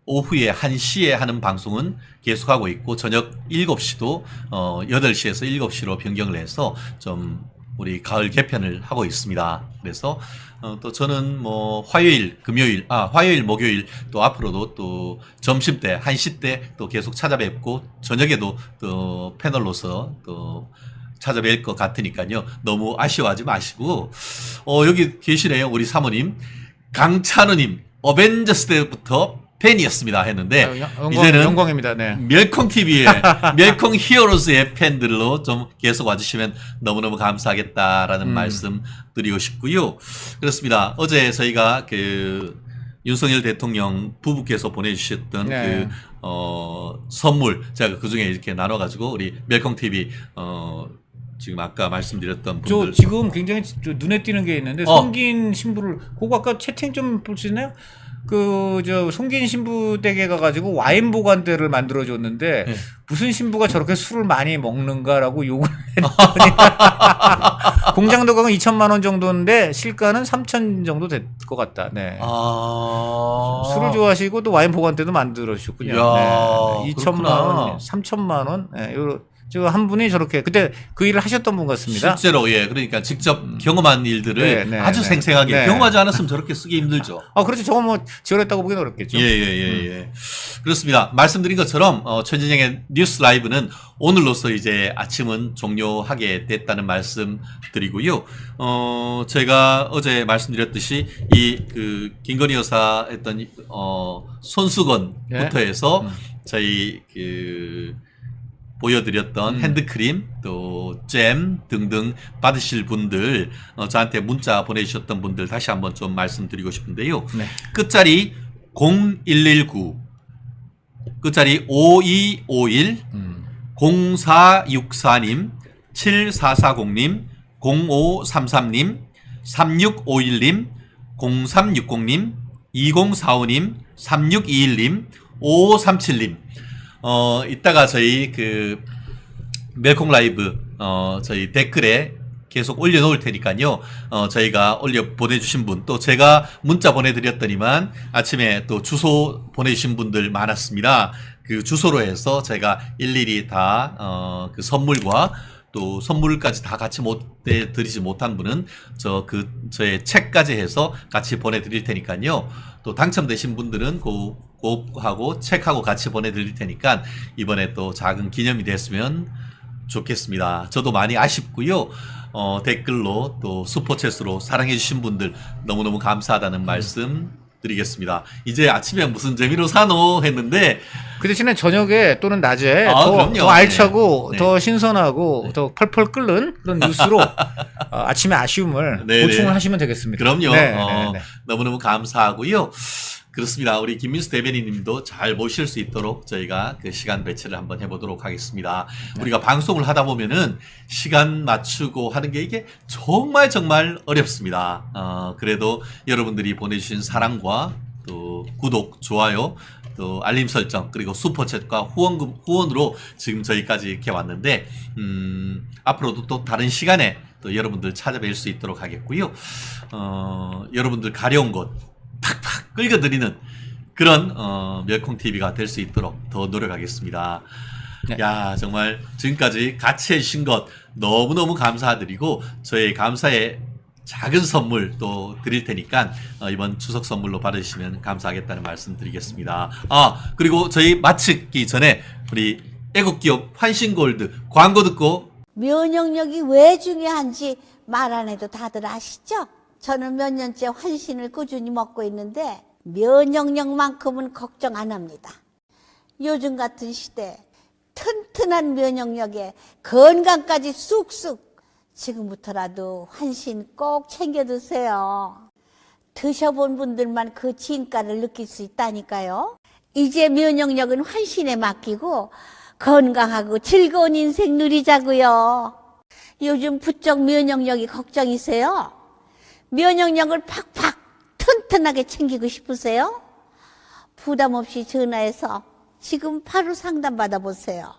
오후에 1시에 하는 방송은 계속하고 있고 저녁 7시도 8시에서 7시로 변경을 해서 좀 우리 가을 개편을 하고 있습니다. 그래서 또 저는 뭐 화요일, 목요일 또 앞으로도 또 점심 때 1시 때 또 계속 찾아뵙고 저녁에도 또 패널로서 또 찾아뵐 것 같으니까요. 너무 아쉬워하지 마시고 여기 계시네요. 우리 사모님 강찬우님 어벤져스 때부터 팬이었습니다 했는데 이제는 영광입니다. 네. 멸콩 TV의 멸콩 히어로즈의 팬들로 좀 계속 와주시면 너무너무 감사하겠다라는 말씀 드리고 싶고요. 그렇습니다. 어제 저희가 윤석열 대통령 부부께서 보내주셨던 네. 선물 제가 그 중에 이렇게 나눠가지고 우리 멸콩 TV 지금 아까 말씀드렸던 분들 지금 굉장히 눈에 띄는 게 있는데 송기인 신부를 그거 아까 채팅 좀 볼 수 있나요? 송기인 신부 댁에 가가지고 와인 보관대를 만들어줬는데, 네. 무슨 신부가 저렇게 술을 많이 먹는가라고 욕을 했더니, 공장도 가면 2천만 원 정도인데, 시가는 3천 정도 될 것 같다. 네. 술을 좋아하시고 또 와인 보관대도 만들어주셨군요. 네. 2천만 원, 3천만 원. 네. 지금 한 분이 저렇게 그때 그 일을 하셨던 분 같습니다. 실제로 그러니까 직접 경험한 일들을 네, 아주 네. 생생하게 네. 경험하지 않았으면 저렇게 쓰기 힘들죠. 그렇죠. 저거 뭐 지원했다고 보기는 어렵겠죠. 예. 그렇습니다. 말씀드린 것처럼 최진영의 뉴스 라이브는 오늘로서 이제 아침은 종료하게 됐다는 말씀 드리고요. 제가 어제 말씀드렸듯이 김건희 여사 했던 손수건부터 해서 저희 보여드렸던 핸드크림 또 잼 등등 받으실 분들 저한테 문자 보내주셨던 분들 다시 한번 좀 말씀드리고 싶은데요. 네. 끝자리 0119 끝자리 5251 0464님 7440님 0533님 3651님 0360님 2045님 3621님 5537님 이따가 저희 멜콩 라이브 저희 댓글에 계속 올려놓을 테니까요. 저희가 보내주신 분 또 제가 문자 보내드렸더니만 아침에 또 주소 보내주신 분들 많았습니다. 그 주소로 해서 제가 일일이 다 선물과 또 선물까지 다 같이 드리지 못한 분은 저의 책까지 해서 같이 보내드릴 테니까요. 또 당첨되신 분들은 하고 책하고 같이 보내드릴 테니까 이번에 또 작은 기념이 됐으면 좋겠습니다. 저도 많이 아쉽고요. 댓글로 또 슈퍼챗으로 사랑해주신 분들 너무너무 감사하다는 말씀 드리겠습니다. 이제 아침에 무슨 재미로 사노 했는데 그 대신에 저녁에 또는 낮에 그럼요. 더 알차고 네. 더 신선하고 더 펄펄 끓는 그런 뉴스로 아침의 아쉬움을 네네. 보충을 하시면 되겠습니다. 그럼요. 네, 네, 네. 너무너무 감사하고요. 그렇습니다. 우리 김민수 대변인님도 잘 모실 수 있도록 저희가 그 시간 배치를 한번 해보도록 하겠습니다. 우리가 방송을 하다 보면은 시간 맞추고 하는 게 이게 정말 어렵습니다. 그래도 여러분들이 보내주신 사랑과 또 구독, 좋아요, 또 알림 설정, 그리고 슈퍼챗과 후원으로 지금 저희까지 이렇게 왔는데, 앞으로도 또 다른 시간에 또 여러분들 찾아뵐 수 있도록 하겠고요. 여러분들 가려운 곳 팍팍 끌어들이는 그런 멸콩TV가 될 수 있도록 더 노력하겠습니다. 네. 야, 정말 지금까지 같이 해주신 것 너무너무 감사드리고 저희 감사의 작은 선물 또 드릴 테니까 이번 추석 선물로 받으시면 감사하겠다는 말씀 드리겠습니다. 그리고 저희 마치기 전에 우리 애국기업 환신골드 광고 듣고 면역력이 왜 중요한지 말 안 해도 다들 아시죠? 저는 몇 년째 환신을 꾸준히 먹고 있는데 면역력만큼은 걱정 안 합니다. 요즘 같은 시대 튼튼한 면역력에 건강까지 쑥쑥, 지금부터라도 환신 꼭 챙겨 드세요. 드셔본 분들만 그 진가를 느낄 수 있다니까요. 이제 면역력은 환신에 맡기고 건강하고 즐거운 인생 누리자고요. 요즘 부쩍 면역력이 걱정이세요? 면역력을 팍팍 튼튼하게 챙기고 싶으세요? 부담 없이 전화해서 지금 바로 상담 받아보세요.